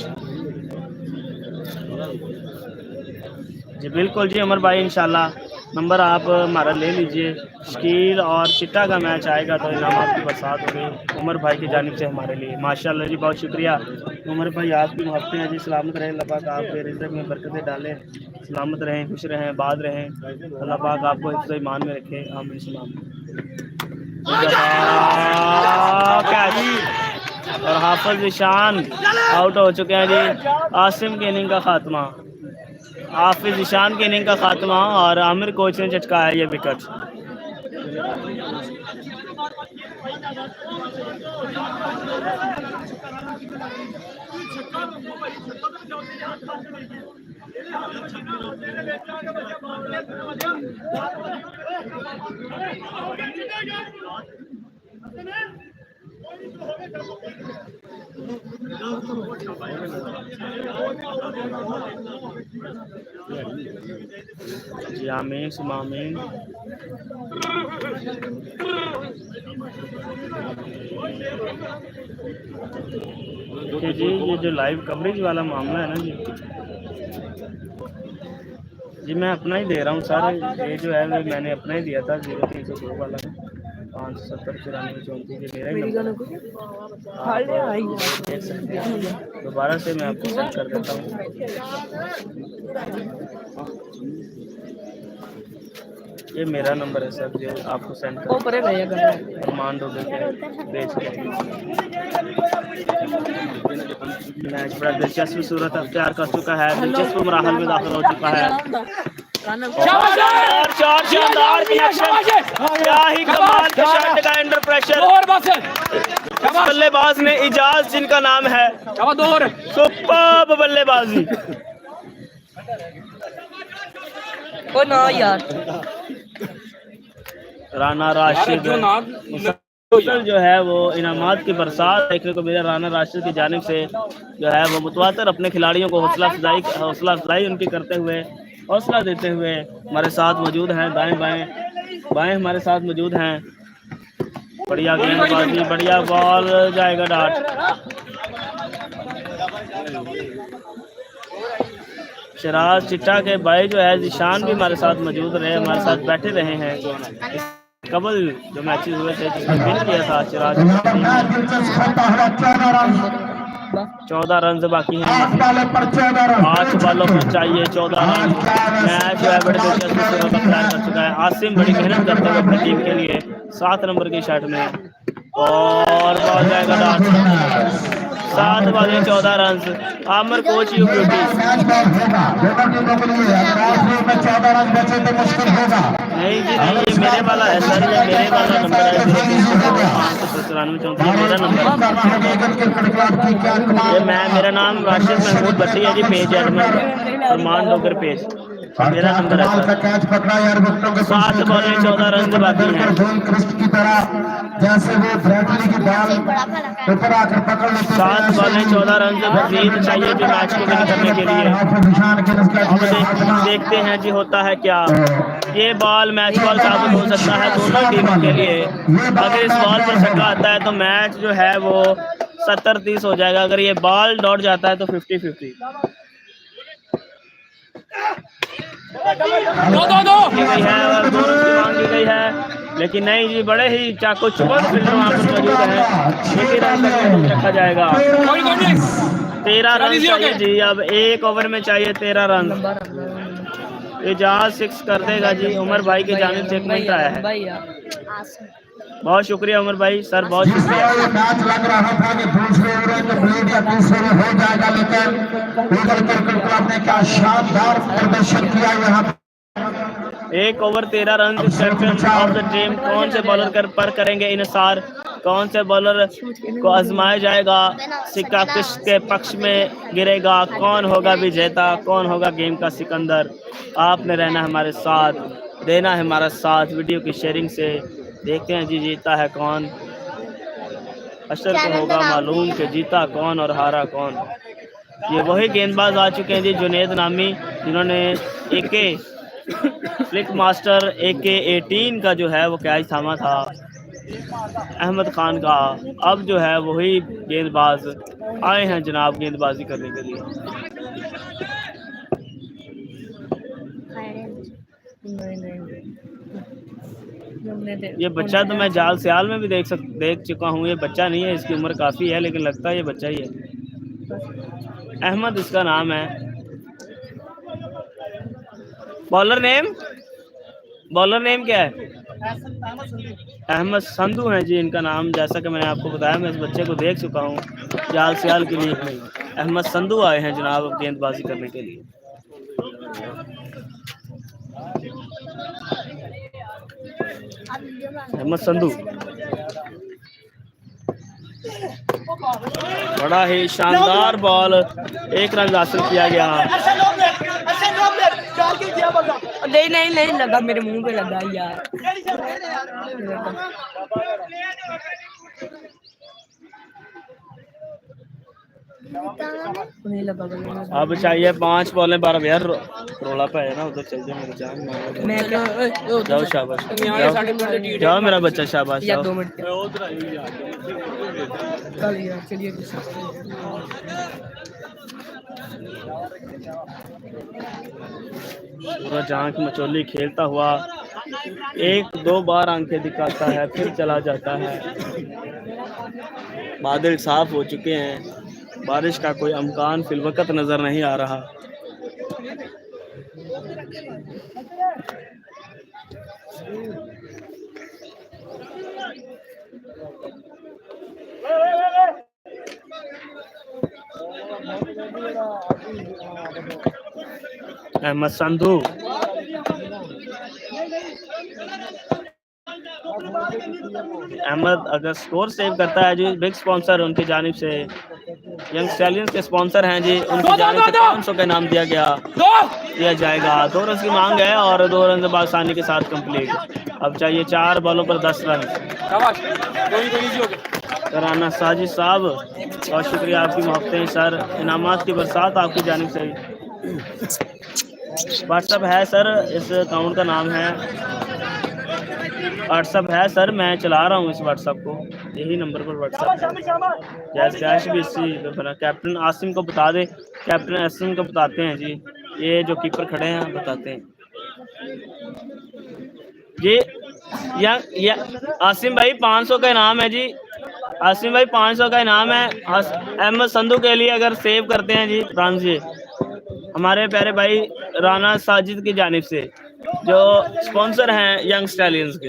जी। बिल्कुल जी उमर भाई, इंशाल्लाह नंबर आप हमारा ले लीजिए। शकील और चिट्टा का मैच आएगा तो इनामात की बरसात होगी उमर भाई की जानिब से हमारे लिए। माशाल्लाह जी, बहुत शुक्रिया उमर भाई, आपकी मोहब्बतें हैं जी। सलामत रहें, अल्लाह पाक आपके रिज़्क़ में बरकतें डालें, सलामत रहें, खुश रहें, आबाद रहें। अल्लाह पाक आपको हिफ्ज़ ईमान में रखे, आमीन सलाम। कैच और हाफिज ईशान आउट हो चुके हैं जी। आसिम की इनिंग का खात्मा, हाफिज ईशान की इनिंग का खात्मा और आमिर कोच ने चटकाया ये विकेट। जी आमीन सुमा आमीन। देखिए जी, ये जो लाइव कवरेज वाला मामला है ना जी मैं अपना ही दे रहा हूँ सर। ये जो है वो मैंने अपना ही दिया था 0302 वाला 570 94 34 ये मेरा ही देख सकते हैं। दोबारा से मैं आपको सेंड कर देता हूँ। ये मेरा नंबर है सर, जो आपको सेंड कर अरमान डोबे के भेज मैच बड़ा दिलचस्प सूरत अख्तियार कर चुका है, दिलचस्प मराहल में दाखिल हो चुका है। चार शानदार क्या ही कमाल के शॉट का अंडर प्रेशर बल्लेबाज ने इजाज जिनका नाम है, सुपर्ब बल्लेबाजी। ओ ना यार राना राशिद जो है वो इनामात की बरसात देखने को मिला। राना राशिद की जानिब से जो है वो मुतवातर अपने खिलाड़ियों को हौसला अफजाई उनकी करते हुए, हौसला देते हुए हमारे साथ मौजूद हैं। बाएं हमारे साथ मौजूद हैं। बढ़िया गेंदबाजी, बढ़िया बॉल जाएगा डॉट। शराज चिट्टा के भाई जो है जिशान भी हमारे साथ मौजूद रहे, हमारे साथ बैठे रहे हैं। कबल जो मैचेस हुए थे जिसमें विन किया था सिराज, 14 रन बाकी हैं। 8 बॉलों पर चाहिए 14 रन। मैच जो है बड़े दिलचस्प सूरत अख्तियार कर चुका है। आसिम बड़ी मेहनत करते हुए अपनी टीम के लिए 7 नंबर की शॉट में और बॉल जाएगा डॉट। 7 बॉल में 14 run. Aamir coach UP. Match ball होगा दोनों टीमों के लिए। अगर आखिरी में 14 रन बचे तो मुश्किल होगा। नहीं जी नहीं, ये मेरे वाला है सर, ये मेरे वाला नंबर है 0594 मेरा नंबर है। ये मेरा नाम राशिद महमूद भट्टी है जी, पेज एडमिन अरमान डोगर पेज, मेरा नंबर है सर। कैच पकड़ा यार, विकेटों के 7 बॉल में 14 रन बाकी हैं। क्रिस्ट की तरह जैसे वो ब्रैडली की बॉल ऊपर आकर पकड़ लेते 7 बॉल में 14 रन से मजीद चाहिए जी मैच को विन करने के लिए। अब देखते हैं जी होता है क्या। ये बॉल मैच बॉल साबित हो सकता है दोनों टीमों के लिए। अगर इस बॉल पर छक्का आता है तो मैच जो है वो 70-30 हो जाएगा। अगर ये बॉल लौट जाता है तो 50-50 की गई है और 2 रन की मांग की गई है, लेकिन नहीं जी, बड़े ही चाको चुबंद फील्डर वहाँ पर मौजूद है। लेकिन रन तक रखा जाएगा। 13 रन चाहिए जी, अब 1 ओवर में चाहिए 13 रन। ये जहाज 6 कर देगा जी। उमर भाई की जानिब से 1 मिनट आया है। बहुत शुक्रिया उमर भाई सर, बहुत शुक्रिया। मैच लग रहा था कि दूसरे ओवर में ब्रेक या तीसरे में हो जाएगा, लेकिन ईगल क्रिकेट क्लब ने क्या शानदार प्रदर्शन किया यहाँ। 1 over 13 run. Captain of the team कौन से बॉलर पर करेंगे इनसार, कौन से बॉलर को आजमाया जाएगा, सिक्का किसके पक्ष में गिरेगा, कौन होगा विजेता, कौन होगा गेम का सिकंदर। आपने रहना हमारे साथ, देना है हमारा साथ वीडियो की शेयरिंग से। देखते हैं जी जीता है कौन। अशर को होगा मालूम कि जीता कौन और हारा कौन। ये वही गेंदबाज आ चुके हैं जी, जुनैद नामी, जिन्होंने AK फ्लिक मास्टर AK-18 का जो है वो कैच थामा था अहमद खान का। अब जो है वही गेंदबाज आए हैं जनाब गेंदबाजी करने के लिए। ये बच्चा तो मैं जाल सियाल में भी देख चुका हूँ। ये बच्चा नहीं है, इसकी उम्र काफ़ी है, लेकिन लगता है ये बच्चा ही है। अहमद इसका नाम है। बॉलर नेम क्या है? अहमद संधू है जी इनका नाम। जैसा कि मैंने आपको बताया, मैं इस बच्चे को देख चुका हूँ जाल सियाल के लिए। अहमद संधू आए हैं जनाब गेंदबाजी करने के लिए। अहमद संधू बड़ा ही शानदार बॉल, 1 रन हासिल किया गया। नहीं लगा, मेरे मुंह पे लगा यार। नहीं लगा। अब चाहिए 5 बॉल में 12। यार रोला पे है ना, उधर चल जाए मेरी जान। मैं जाओ शाबाश, जाओ मेरा बच्चा, शाबाश या जाओ। 2 मिनट चलिए। पूरा जान की मचोली खेलता हुआ 1-2 बार आंखें दिखाता है, फिर चला जाता है। बादल साफ हो चुके हैं, बारिश का कोई अमकान फिलवकत नजर नहीं आ रहा। अहमद संधू अहमद अगर स्कोर सेव करता है जी, बिग स्पॉन्सर उनकी जानिब से, यंग स्टैलियंस के स्पॉन्सर हैं जी, उनकी जानिब से 500 का इनाम दिया जाएगा। 2 रन की मांग है और 2 रन से आसानी के साथ कंप्लीट। अब चाहिए 4 बॉलों पर 10 रन। राना साजिद साहब बहुत शुक्रिया, आपकी मोहब्बतें सर, इनामात की बरसात आपकी जानिब से। व्हाट्सअप है सर, इस अकाउंट का नाम है व्हाट्सअप है सर, मैं चला रहा हूँ इस व्हाट्सअप को, यही नंबर पर व्हाट्सअप है। कैश भी इसी बना। कैप्टन आसिम को बता दें, कैप्टन आसिम को बताते हैं जी, ये जो कीपर खड़े हैं बताते हैं जी। या आसिम भाई 500 का इनाम है जी, आसिम भाई 500 का इनाम है अहमद संधू के लिए, अगर सेव करते हैं जी रन से, हमारे प्यारे भाई राना साजिद की जानिब से, जो स्पॉन्सर हैं यंग स्टैलियंस के।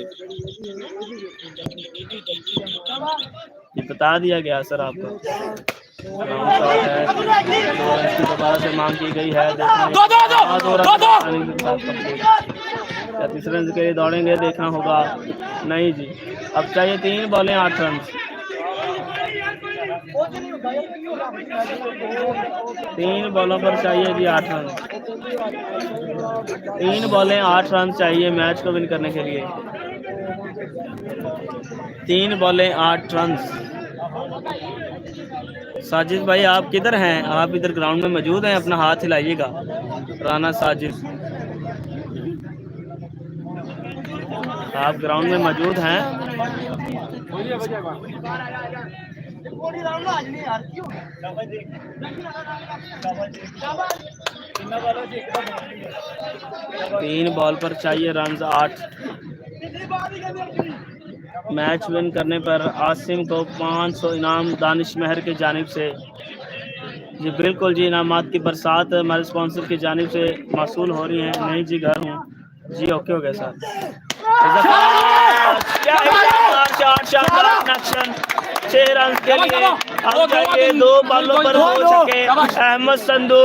ये बता दिया गया सर आपको। दोबारा से मांग की गई है। तीस रन के लिए दौड़ेंगे, देखना होगा। नहीं जी, अब चाहिए 3 बॉलें 8 रन। 3 बॉलों पर चाहिए जी 8 रन। 3 बॉलें 8 रन चाहिए मैच को विन करने के लिए। 3 बॉलें 8 रन। साजिद भाई आप किधर हैं? आप इधर ग्राउंड में मौजूद हैं? अपना हाथ हिलाइएगा। राना साजिद, आप ग्राउंड में मौजूद हैं? 3 बॉल पर चाहिए रन 8। मैच विन करने पर आसिम को 500 इनाम दानिश महर की जानिब से। जी बिल्कुल जी, इनामात की बरसात हमारे स्पॉन्सर की जानिब से मौसूल हो रही है। नहीं जी, घर हूँ जी। ओके हो गया सर। एक्शन 6 रन के लिए। अब चाहिए 2 बॉलों पर हो सके अहमद संधू।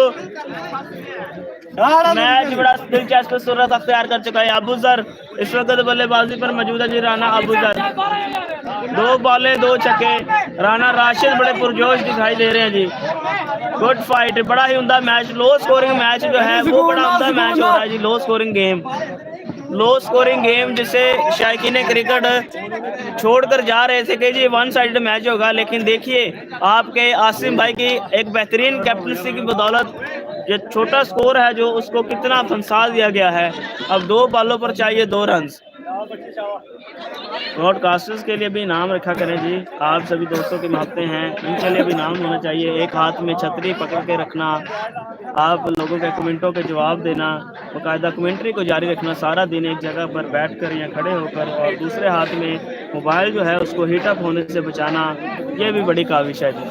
मैच बड़ा दिलचस्प सूरत अख्तियार कर चुका है। अबूजर इस वक्त बल्लेबाजी पर मौजूद है जी। राना अबूजर 2 बॉलें 2 छक्के। राना राशिद बड़े पुरजोश दिखाई दे रहे हैं जी। गुड फाइट, बड़ा ही उम्दा मैच। लो स्कोरिंग मैच जो है वो बड़ा उम्दा मैच हो रहा है जी। लो स्कोरिंग गेम जिसे शायकीन क्रिकेट छोड़कर जा रहे थे कि जी 1 साइड मैच होगा, लेकिन देखिए आपके आसिम भाई की एक बेहतरीन कैप्टनसी की बदौलत ये छोटा स्कोर है जो उसको कितना फंसा दिया गया है। अब 2 बॉलों पर चाहिए 2 रन। ब्रॉडकास्टर्स के लिए भी इनाम रखा करें जी। आप सभी दोस्तों की मोहब्बतें हैं, इनके लिए भी इनाम होना चाहिए। एक हाथ में छतरी पकड़ के रखना, आप लोगों के कमेंटों के जवाब देना, बाकायदा कमेंट्री को जारी रखना सारा दिन एक जगह पर बैठकर या खड़े होकर, और दूसरे हाथ में मोबाइल जो है उसको हीटअप होने से बचाना, ये भी बड़ी काविश है जी।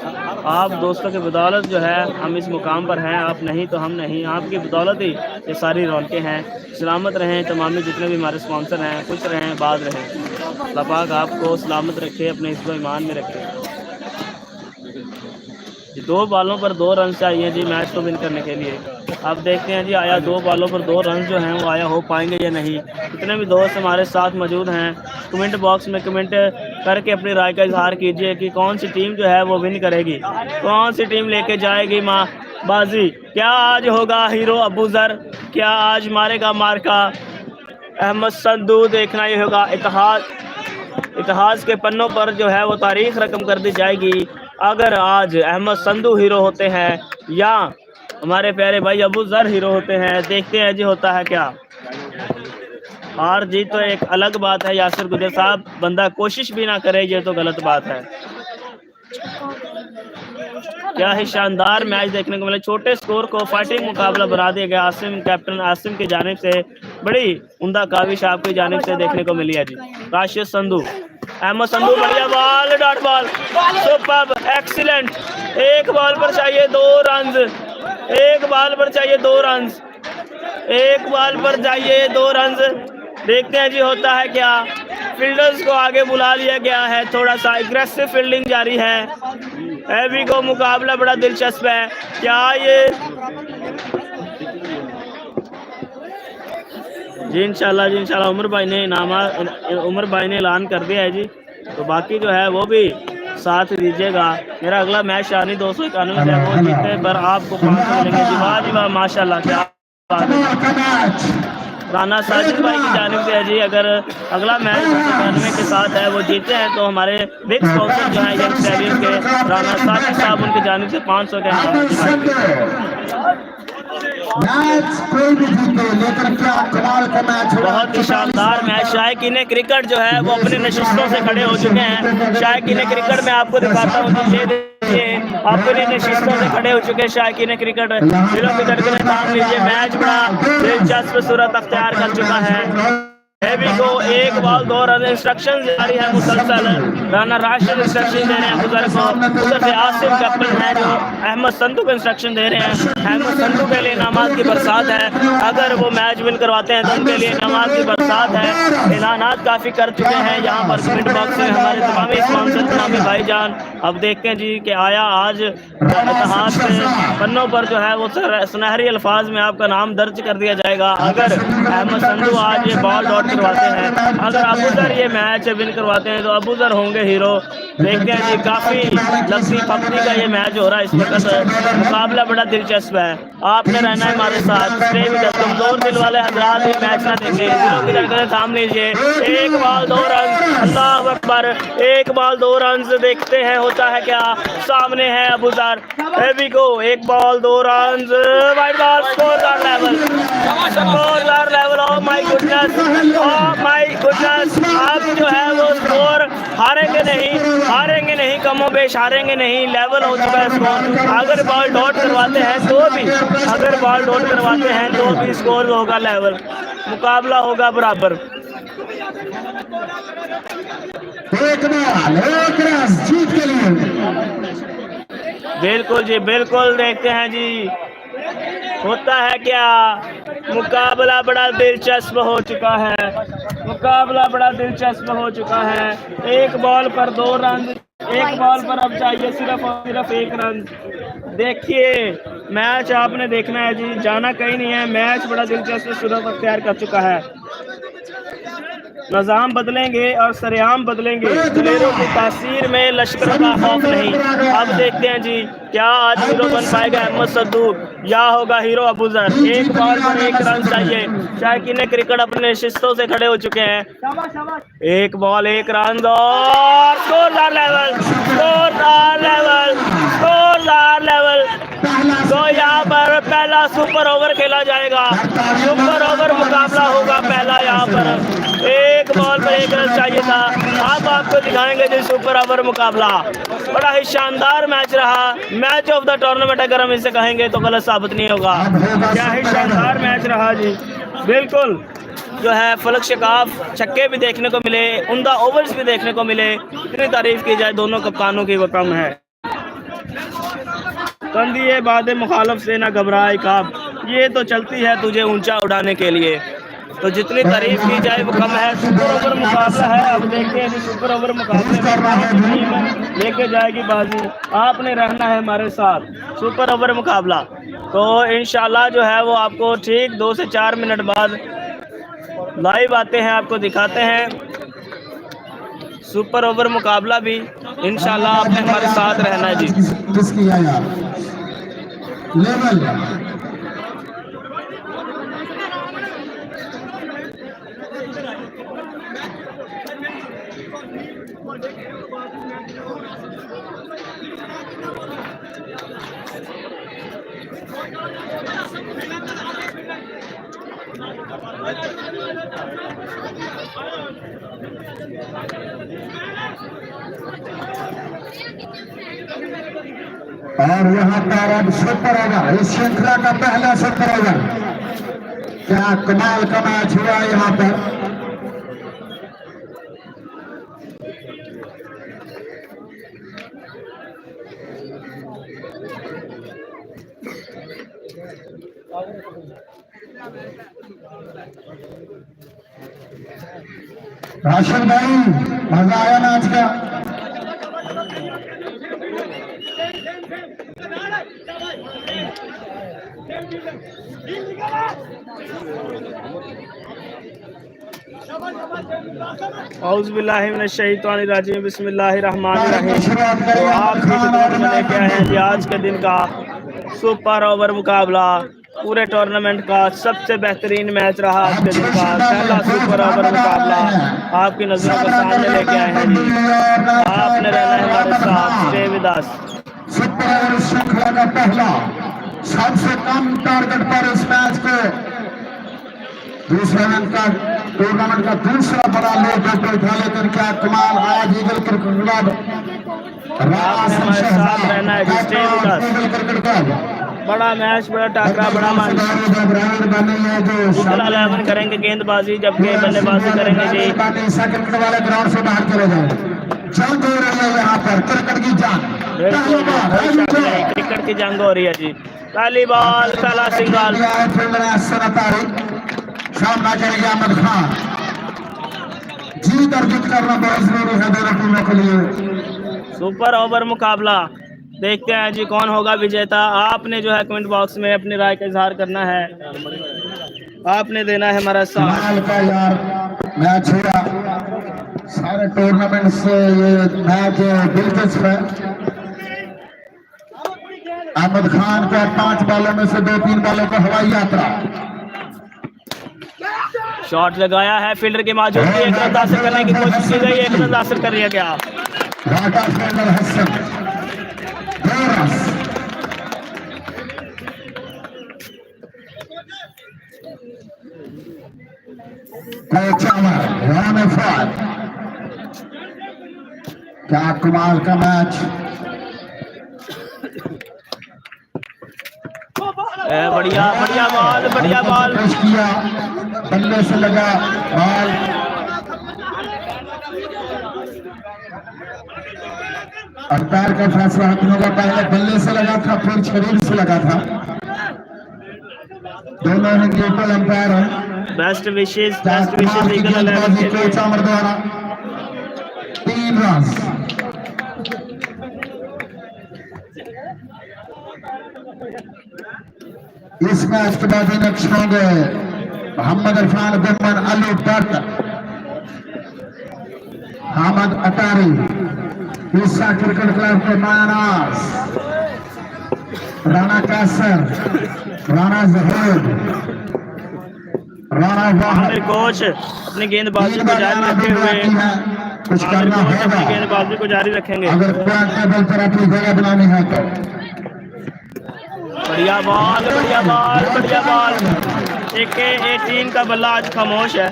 आप दोस्तों की बदौलत जो है हम इस मुकाम पर हैं, आप नहीं तो हम नहीं। आपकी बदौलत ही ये सारी रौनकें हैं। सलामत रहें तमाम जितने भी हमारे स्पॉन्सर हैं, खुश रहें, बात रहें। अल्लाह पाक आपको सलामत रखे, अपने हिस्सों ईमान में रखे। 2 बॉलों पर 2 रन चाहिए जी मैच को विन करने के लिए। अब देखते हैं जी आया 2 बॉलों पर 2 रन जो हैं वो आया हो पाएंगे या नहीं। जितने भी दोस्त हमारे साथ मौजूद हैं कमेंट बॉक्स में कमेंट करके अपनी राय का इजहार कीजिए कि कौन सी टीम जो है वो विन करेगी, कौन सी टीम लेके जाएगी माँ बाजी। क्या आज होगा हीरो अबूजर, क्या आज मारेगा मार्का अहमद संधू? देखना ये होगा। इतिहास के पन्नों पर जो है वो तारीख रकम कर दी जाएगी अगर आज अहमद संधू हीरो होते हैं या हमारे प्यारे भाई अबूजर हीरो होते हैं। देखते हैं जी होता है क्या। हार जीत तो एक अलग बात है यासिर गुजर साहब, बंदा कोशिश भी ना करे ये तो गलत बात है। क्या ही शानदार मैच देखने को मिला। छोटे स्कोर को फाइटिंग मुकाबला बना दिया गया। आसिम, कैप्टन आसिम की जानिब से बड़ी उम्दा काविश आपकी जानिब से देखने को मिली है जी। राशिद संधू, अहमद संधू, बढ़िया ball, dot ball, superb, excellent. 1 ball पर चाहिए 2 रन। 1 बॉल पर चाहिए 2 रन। 1 बॉल पर चाहिए 2 रन। देखते हैं जी होता है क्या। फील्डर्स को आगे बुला लिया गया है, थोड़ा सा एग्रेसिव फील्डिंग जारी है। हैवी को मुकाबला बड़ा दिलचस्प है। क्या ये जी इंशाल्लाह उमर भाई ने ऐलान कर दिया है जी, तो बाकी जो है वो भी साथ दीजिएगा। मेरा अगला मैच शानी 291 से वो जीतने पर आपको 500 मिलेंगे जी। वाह जी वाह, माशाल्लाह, क्या बात है। राना साजिद भाई की जानिब से है जी। अगर अगला मैच 291 के साथ है वो जीते हैं तो हमारे बिग स्पॉन्सर जो हैं यंग स्टैलियन के राना साजिद साहब, उनकी जानिब से 500 के बहुत ही शानदार मैच। शायकीन क्रिकेट जो है वो अपने नशिस्तों से खड़े हो चुके हैं। शायकीन क्रिकेट में आपको दिखाता हूँ, ये देखिए अपने नशिस्तों से खड़े हो चुके हैं शायकीन क्रिकेट। दिलों की धड़कनें थाम लीजिए। मैच बड़ा दिलचस्प सूरत अख्तियार कर चुका है। हैवी को 1 बॉल 2 रन। इंस्ट्रक्शन जारी है मुसलसल। राना राशिद इंस्ट्रक्शन दे रहे हैं अबूजर को, उधर से आसिफ कैप्टन है जो अहमद संधू को इंस्ट्रक्शन दे रहे हैं। अहमद संधू के लिए इनामात की बरसात है, अगर वो मैच विन करवाते हैं तो उनके लिए इनामात की बरसात है। ऐलानात काफ़ी कर चुके हैं यहाँ पर कमेंट बॉक्स में हमारे तमामी स्पॉन्सर तमामी भाईजान। अब देखते हैं जी कि आया आज इतिहास के पन्नों पर जो है वो सुनहरी अल्फाज में आपका नाम दर्ज कर दिया जाएगा अगर अहमद संधू आज ये बॉल डॉट करवाते हैं। अगर अबूजर ये मैच विन करवाते हैं तो अबूजर होंगे हीरो। देखते हैं जी, काफ़ी लक्सी पकड़ी का ये मैच हो रहा है, इस वक्त मुकाबला बड़ा दिलचस्प है। आपने रहना है हमारे साथ, कमजोर दिल वाले हजरात ये मैच ना देखें, थाम लीजिए। एक बॉल 2 रन, अल्लाह अकबर, एक बॉल 2 रन। देखते हैं होता है क्या, सामने है अबूजर, हेवी गो, एक ball 2 run, wide ball, score level, score level. Oh my goodness, oh my goodness, अब जो है वो स्कोर हारेंगे नहीं, कमो बेश हारेंगे नहीं, लेवल हो चुका है स्कोर। अगर बॉल डॉट करवाते हैं तो भी, अगर बॉल डॉट करवाते हैं तो भी स्कोर होगा लेवल, मुकाबला होगा बराबर। एक बॉल 1 रन जीत के लिए। बिल्कुल जी बिल्कुल, देखते हैं जी होता है क्या। मुकाबला बड़ा दिलचस्प हो चुका है, मुकाबला बड़ा दिलचस्प हो चुका है। एक बॉल पर 2 रन, एक बॉल पर अब चाहिए सिर्फ और सिर्फ 1 रन। देखिए मैच आपने देखना है जी, जाना कहीं नहीं है। मैच बड़ा दिलचस्प सूरत अख्तियार कर चुका है। निज़ाम बदलेंगे और सरेआम बदलेंगे, दलेरों की तासीर में लश्करों का खौफ नहीं। अब देखते हैं जी क्या आज हीरो बन पाएगा अहमद संधू या होगा हीरो अबूजर। एक बॉल पर 1 रन चाहिए। शायकीन क्रिकेट अपने शिस्तों से खड़े हो चुके हैं। एक बॉल 1 रन और score level, score level, score level. तो यहाँ पर पहला सुपर ओवर खेला जाएगा, सुपर ओवर मुकाबला होगा पहला। यहाँ पर एक बॉल पर 1 रन चाहिए था। अब आपको दिखाएंगे जी सुपर ओवर मुकाबला। बड़ा ही शानदार मैच रहा, मैच ऑफ द टूर्नामेंट अगर हम इसे कहेंगे तो गलत साबित नहीं होगा। क्या ही शानदार मैच रहा जी, बिल्कुल जो है फलक शिकाफ छक्के भी देखने को मिले, उम्दा ओवर्स भी देखने को मिले। इतनी तारीफ की जाए दोनों कप्तानों की वो कम है। कंदिए बाद मुखालफ से ना घबराए काब, ये तो चलती है तुझे ऊंचा उड़ाने के लिए। तो जितनी तारीफ की जाए वो कम है। सुपर ओवर मुकाबला है, अब देखते हैं सुपर ओवर मुकाबले में लेके जाएगी बाजी। आपने रहना है हमारे साथ, सुपर ओवर मुकाबला। तो इंशाल्लाह जो है वो आपको ठीक 2 से 4 मिनट बाद लाइव आते हैं, आपको दिखाते हैं सुपर ओवर मुकाबला भी। इंशाल्लाह आपने हमारे साथ रहना है जी। किसकी आया लेवल और यहाँ पर अब सुपर ओवर, इस श्रृंखला का पहला सुपर ओवर। क्या कमाल का मैच हुआ यहाँ पर। राशिद भाई मजा आया मैच का। औज़ुबिल्लाहिमिनश्शैतानिर्रजीम, बिस्मिल्लाहिर्रहमानिर्रहीम। तो आप में लेके आए हैं जी आज के दिन का सुपर ओवर मुकाबला। पूरे टूर्नामेंट का सबसे बेहतरीन मैच रहा आज के दिन का पहला सुपर ओवर मुकाबला आपकी नजरों के सामने लेके आए हैं जी। आपने रहना है हमारे साथ, stay with us. Super over श्रृंखला का पहला, सबसे कम टारगेट पर इस मैच को दूसरे रन का टूर्नामेंट का दूसरा बड़ा लोग उठा, लेकिन क्या कमाल आज ईगल क्रिकेट क्लब रहना है, स्टे विद अस। बड़ा मैच, बड़ा टाकरा, बड़ा मैच। 11 करेंगे गेंदबाजी, जबकि बल्लेबाजी करेंगे जी। क्रिकेट वाले ग्राउंड से बाहर चले जाए। जंग हो रही है यहाँ पर क्रिकेट की जंग। पहली बार क्रिकेट की जंग हो रही है जी। पहली बॉल काला सिंगाल सामना करेंगे अहमद खान। जीत अर्जित करना बहुत जरूरी है दोनों टीमों के लिए। सुपर ओवर मुकाबला, देखते हैं जी कौन होगा विजेता। आपने जो है कमेंट बॉक्स में अपनी राय का इजहार करना है, आपने देना है हमारा साथ। कमाल का यार मैच हुआ, सारे टूर्नामेंट से ये मैच दिलचस्प है। अहमद खान का 5 बॉलों में से 2-3 बॉलों को हवाई यात्रा। शॉट लगाया है, फील्डर की मौजूदगी, एक रन हासिल करने की कोशिश की गई, एक रन हासिल कर लिया गया। राटा फील्डर हसन 2 रन। क्या कमाल का मैच, बढ़िया बढ़िया बॉल, बढ़िया बॉल किया, बल्ले से लगा बॉल। अंपायर का फैसला हाथों का, पहले बल्ले से लगा था फिर शरीर से लगा था। दोनों ही न्यूट्रल अंपायर हैं। बेस्ट विशेष ईगल 11 के लिए। कोच आमर द्वारा 3 रन। इस मैच के बाद नेक्स्ट होंगे मोहम्मद इरफान गुम्मन, अली भट्ट, हामिद अटारी, ईसा क्रिकेट क्लब के मायानाज, राणा कैसर, राणा जहूर, राणा वाहिद। कोच अपनी गेंदबाजी को जारी रखते हुए कुछ करना होगा, अपनी गेंदबाजी को जारी रखेंगे। अगर पॉइंट टेबल पर अपनी जगह बनानी है तो। बढ़िया बॉल, बढ़िया बॉल, बढ़िया बॉल। एक टीम का बल्ला आज खामोश है।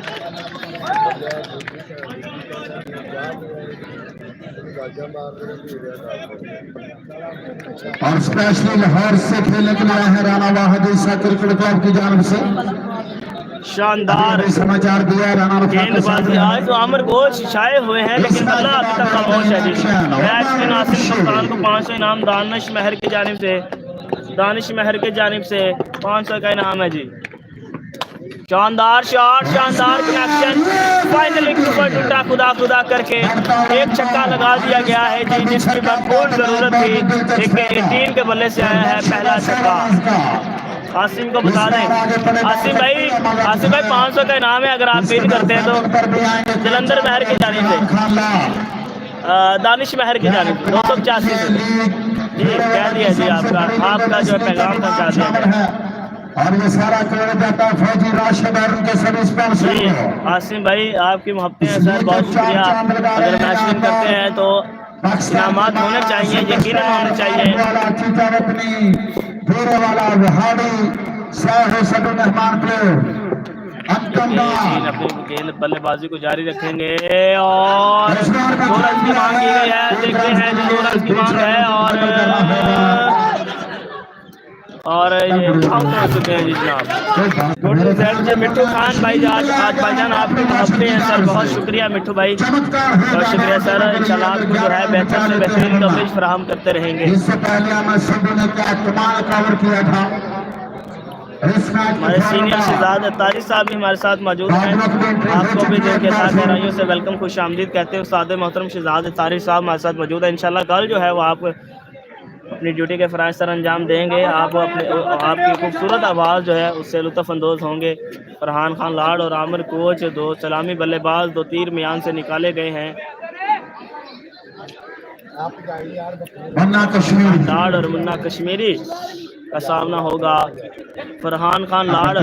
और स्पेशली लाहौर से खेलने के लिए आए हैं राणा वाहिद ईसा क्रिकेट क्लब की जानब से। शानदार समाचार दिया राणा गेंदबाजी। आज तो आमिर कोच छाए हुए हैं, लेकिन बल्ला अभी तक खामोश है जी। मैच में नासिर सुल्तान को 500 इनाम दानिश महर की जानिब से, 500 का इनाम है जी। शानदार शॉट, शानदार कनेक्शन, फाइनली ऊपर टूटा खुदा करके एक छक्का लगा दिया गया है जी, जिसकी भरपूर जरूरत थी। लेकिन टीम के बल्ले से आया है पहला छक्का। आसिम को बता दें, आसिम भाई 500 का इनाम है, अगर आप विन करते हैं तो जलंधर महर की जानिब से, दानिश महर की जानिब 285 से जी कह दिया जी। आपका जो पैगाम पहुंचा दिया। और ये सारा क्रेडिट जाता है फौजी राशिद और उनके सभी स्पॉन्सर को। आसिम भाई आपकी मोहब्बतें हैं सर, बहुत शुक्रिया। अगर मैच विन करते हैं तो इनामात होने चाहिए, यकीनन होने चाहिए। अपनी गेंद बल्लेबाजी को जारी रखेंगे और 2 रन की मांग की गई है। देखते हैं जो 2 रन की मांग है और ये आउट हो चुके हैं जी जनाब। मिट्टू खान भाई आज भाईजान आपकी मोहब्बतें हैं सर, बहुत शुक्रिया मिट्टू भाई, बहुत शुक्रिया सर। इंशाल्लाह आपको जो है बेहतर से बेहतरीन कवरेज फराहम करते रहेंगे। इससे पहले हमें सभी ने क्या कमाल कवर किया था। हमारे सीनियर शहजाद अतारी साहब भी हमारे साथ मौजूद हैं, आपको भी दिल के साथ गहराइयों से वेलकम, खुश आमदीद कहते हैं। उस्ताद मोहतरम शहजाद अतारी साहब हमारे साथ मौजूद है। इंशाल्लाह कल जो है वो आप अपनी ड्यूटी के फ़राइज़ सर अंजाम देंगे। आप आपकी खूबसूरत आवाज़ जो है उससे लुत्फ़अंदोज़ होंगे। फरहान खान लाड और आमिर कोच 2 सलामी बल्लेबाज 2 तीर मियान से निकाले गए हैं। लाड और मुन्ना कश्मीरी का सामना होगा। फरहान खान लाड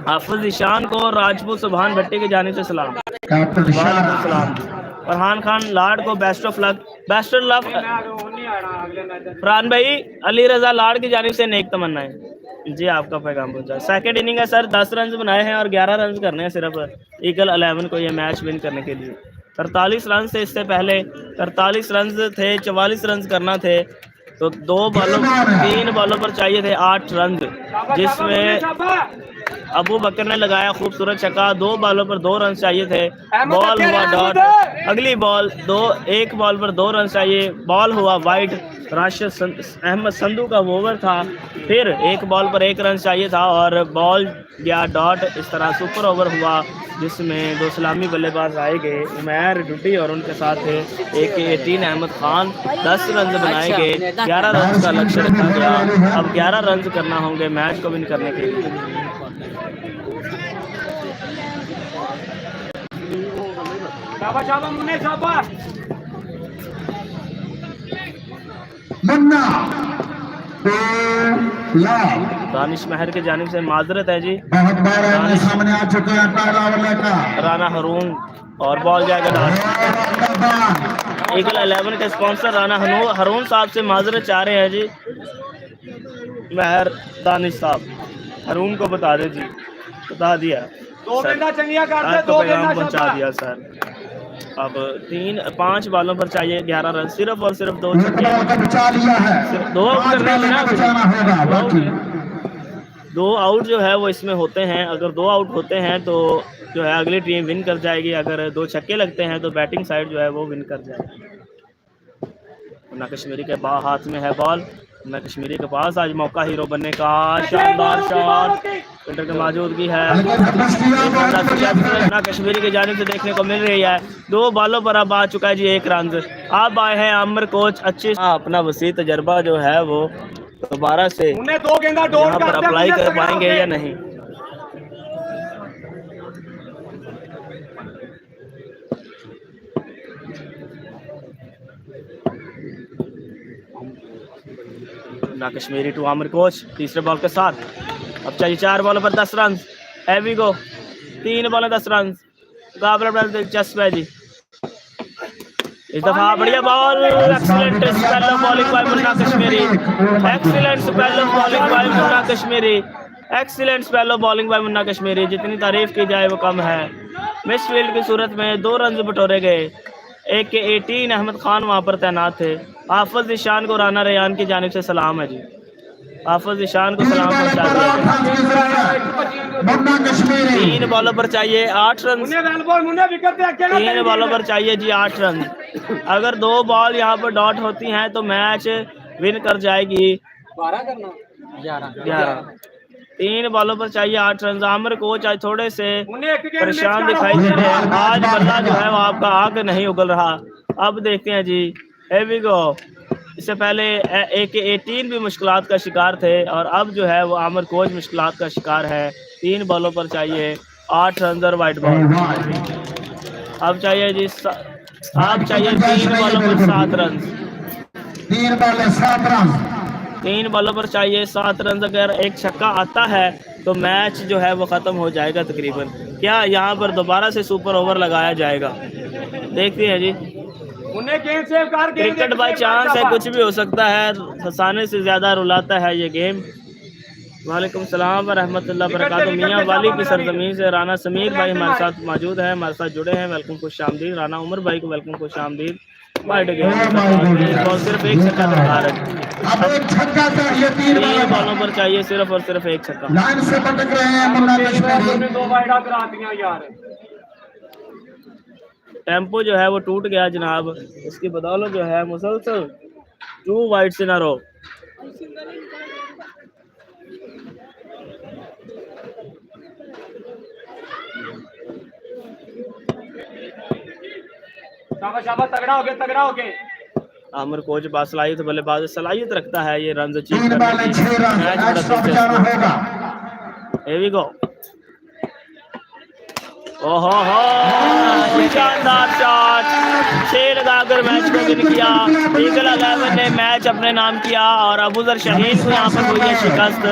हाफिज ईशान को राजपूत सुभान भट्टी की जानिब से सलाम। सलाम। फरहान खान लाड को best of luck, best of luck. Farhan भाई अली रजा लाड की जानिब से नेक तमन्नाएं जी, आपका पैगाम पहुंचा। सेकंड इनिंग है सर, 10 रन बनाए हैं और 11 रन करने हैं सिर्फ ईगल 11 को ये मैच विन करने के लिए। 43 रन से इससे पहले 43 रन थे, 44 रन करना थे, तो 3 बॉलों पर चाहिए थे 8 रन, जिसमें अबू बकर ने लगाया खूबसूरत छक्का। 2 बॉलों पर 2 रन चाहिए थे, बॉल हुआ डॉट। अगली बॉल 1 बॉल पर 2 रन चाहिए, बॉल हुआ वाइड। राशिद अहमद संधू का ओवर था, फिर 1 बॉल पर 1 रन चाहिए था और बॉल गया डॉट। इस तरह सुपर ओवर हुआ जिसमें 2 सलामी बल्लेबाज आए गए, उमैर डुड्डी और उनके साथ थे AK-18 अहमद खान। 10 रन बनाए गए, 11 रन का लक्ष्य रखा गया। अब 11 रन करना होंगे मैच को विन करने के लिए। मुन्ना दानिश महर की जानिब से माजरत है जी, बहुत बार आमने सामने आ चुके हैं पहला वाले का राना हरून और बॉल जाएगा डॉट। ईगल 11 के स्पॉन्सर राना हरून साहब से माजरत चाह रहे हैं जी। महर दानिश साहब हरून को बता दे जी, बता दिया आपको पैगाम पहुंचा दिया सर। अब 5 बॉलों पर चाहिए 11 रन, सिर्फ और सिर्फ 2 छक्के। बचा लिया है, 2 आउट करने में ना, बचाना होगा बाकी 2 आउट जो है वो इसमें होते हैं। अगर 2 आउट होते हैं तो जो है अगली टीम विन कर जाएगी, अगर 2 छक्के लगते हैं तो बैटिंग साइड जो है वो विन कर जाएगी। मुन्ना कश्मीरी के हाथ में है बॉल, मुन्ना कश्मीरी के पास आज मौका हीरो बनने का। शानदार शॉट फिल्डर की मौजूदगी है, मुन्ना कश्मीरी की जानिब से देखने को मिल रही है। 2 बॉलों पर अब आ चुका है जी 1 रन। अब आए हैं आमिर कोच, अच्छी अपना वसी तजर्बा जो है वो दोबारा से यहाँ पर अप्लाई कर पाएंगे या नहीं। ना कश्मीरी टू आमिर कोच तीसरे बॉल के साथ। अब चाहिए 4 बॉलों पर 10 रन। हैवी गो 3 बॉल 10 रन, मुकाबला दिलचस्प है जी। इस दफा बढ़िया ball, excellent spell bowling bye Munna Kashmiri, excellent spell bowling bye Munna Kashmiri, excellent spell bowling bye Munna Kashmiri. जितनी तारीफ की जाए वो कम है। मिस फील्ड की सूरत में 2 रन बटोरे गए। AK-18 अहमद खान वहां पर तैनात थे। हाफिज ईशान को राना रेयान की जानिब से सलाम है जी, हाफिज ईशान को सलाम पहुंचा दिया। 3 बॉलों पर चाहिए 8 रन, 3 बॉलों पर चाहिए जी 8 रन। अगर 2 बॉल यहाँ पर डॉट होती हैं तो मैच विन कर जाएगी। 11 3 बॉलों पर चाहिए 8 रन। आमिर कोच आज थोड़े से परेशान दिखाई दे रहे हैं, आज बल्ला जो है वो आपका आग नहीं उगल रहा। अब देखते हैं जी, here we go। इससे पहले AK-18 भी मुश्किलात का शिकार थे और अब जो है वो आमिर कोच मुश्किलात का शिकार है। 3 बॉलों पर चाहिए 8 रन और वाइट बॉल। अब चाहिए जी अब चाहिए 3 बॉलों पर 7 रन। 3 बॉलों पर चाहिए 7 रन। अगर एक छक्का आता है तो मैच जो है वो ख़त्म हो जाएगा तकरीबन। क्या यहाँ पर दोबारा से सुपर ओवर लगाया जाएगा, देखते हैं जी। क्रिकेट बाई चांस है, कुछ भी हो सकता है। हंसाने से ज़्यादा रुलाता है ये गेम। वालेकुम सलाम व रहमतुल्लाह बरकातहू। मियाँ वाली की सरजमीन से राना समीर भाई हमारे साथ मौजूद है, हमारे साथ जुड़े हैं। वेलकम खुश आमदीद। राना उमर भाई को वेलकम खुश आमदीद। सिर्फ 1 छक्का दरकार है, 3 बॉलों पर चाहिए सिर्फ और सिर्फ 1 छक्का। टेम्पो जो है वो टूट गया जनाब, इसकी बदौलत जो है मुसलसल 2 वाइड्स इन अ रो। तगड़ा हो गया। आमिर कोच बासलाहियत बल्लेबाज सलाहियत रखता है ये run achieve 3 ball 6 run, extra बचाना होगा। Here we go। ओहो हो, शानदार शॉट, 6 लगाकर मैच को विन किया। ईगल 11 ने मैच अपने नाम किया और अबूजर शहीन को यहाँ पर हुई है शिकस्त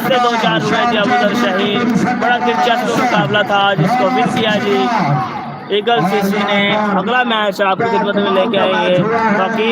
से 2-4 हुए जी अबूजर शहीन। बड़ा दिलचस्प मुकाबला था जिसको विन किया जी ईगल सीसी ने। अगला मैच आपकी खिदमत में लेके आएंगे। बाकी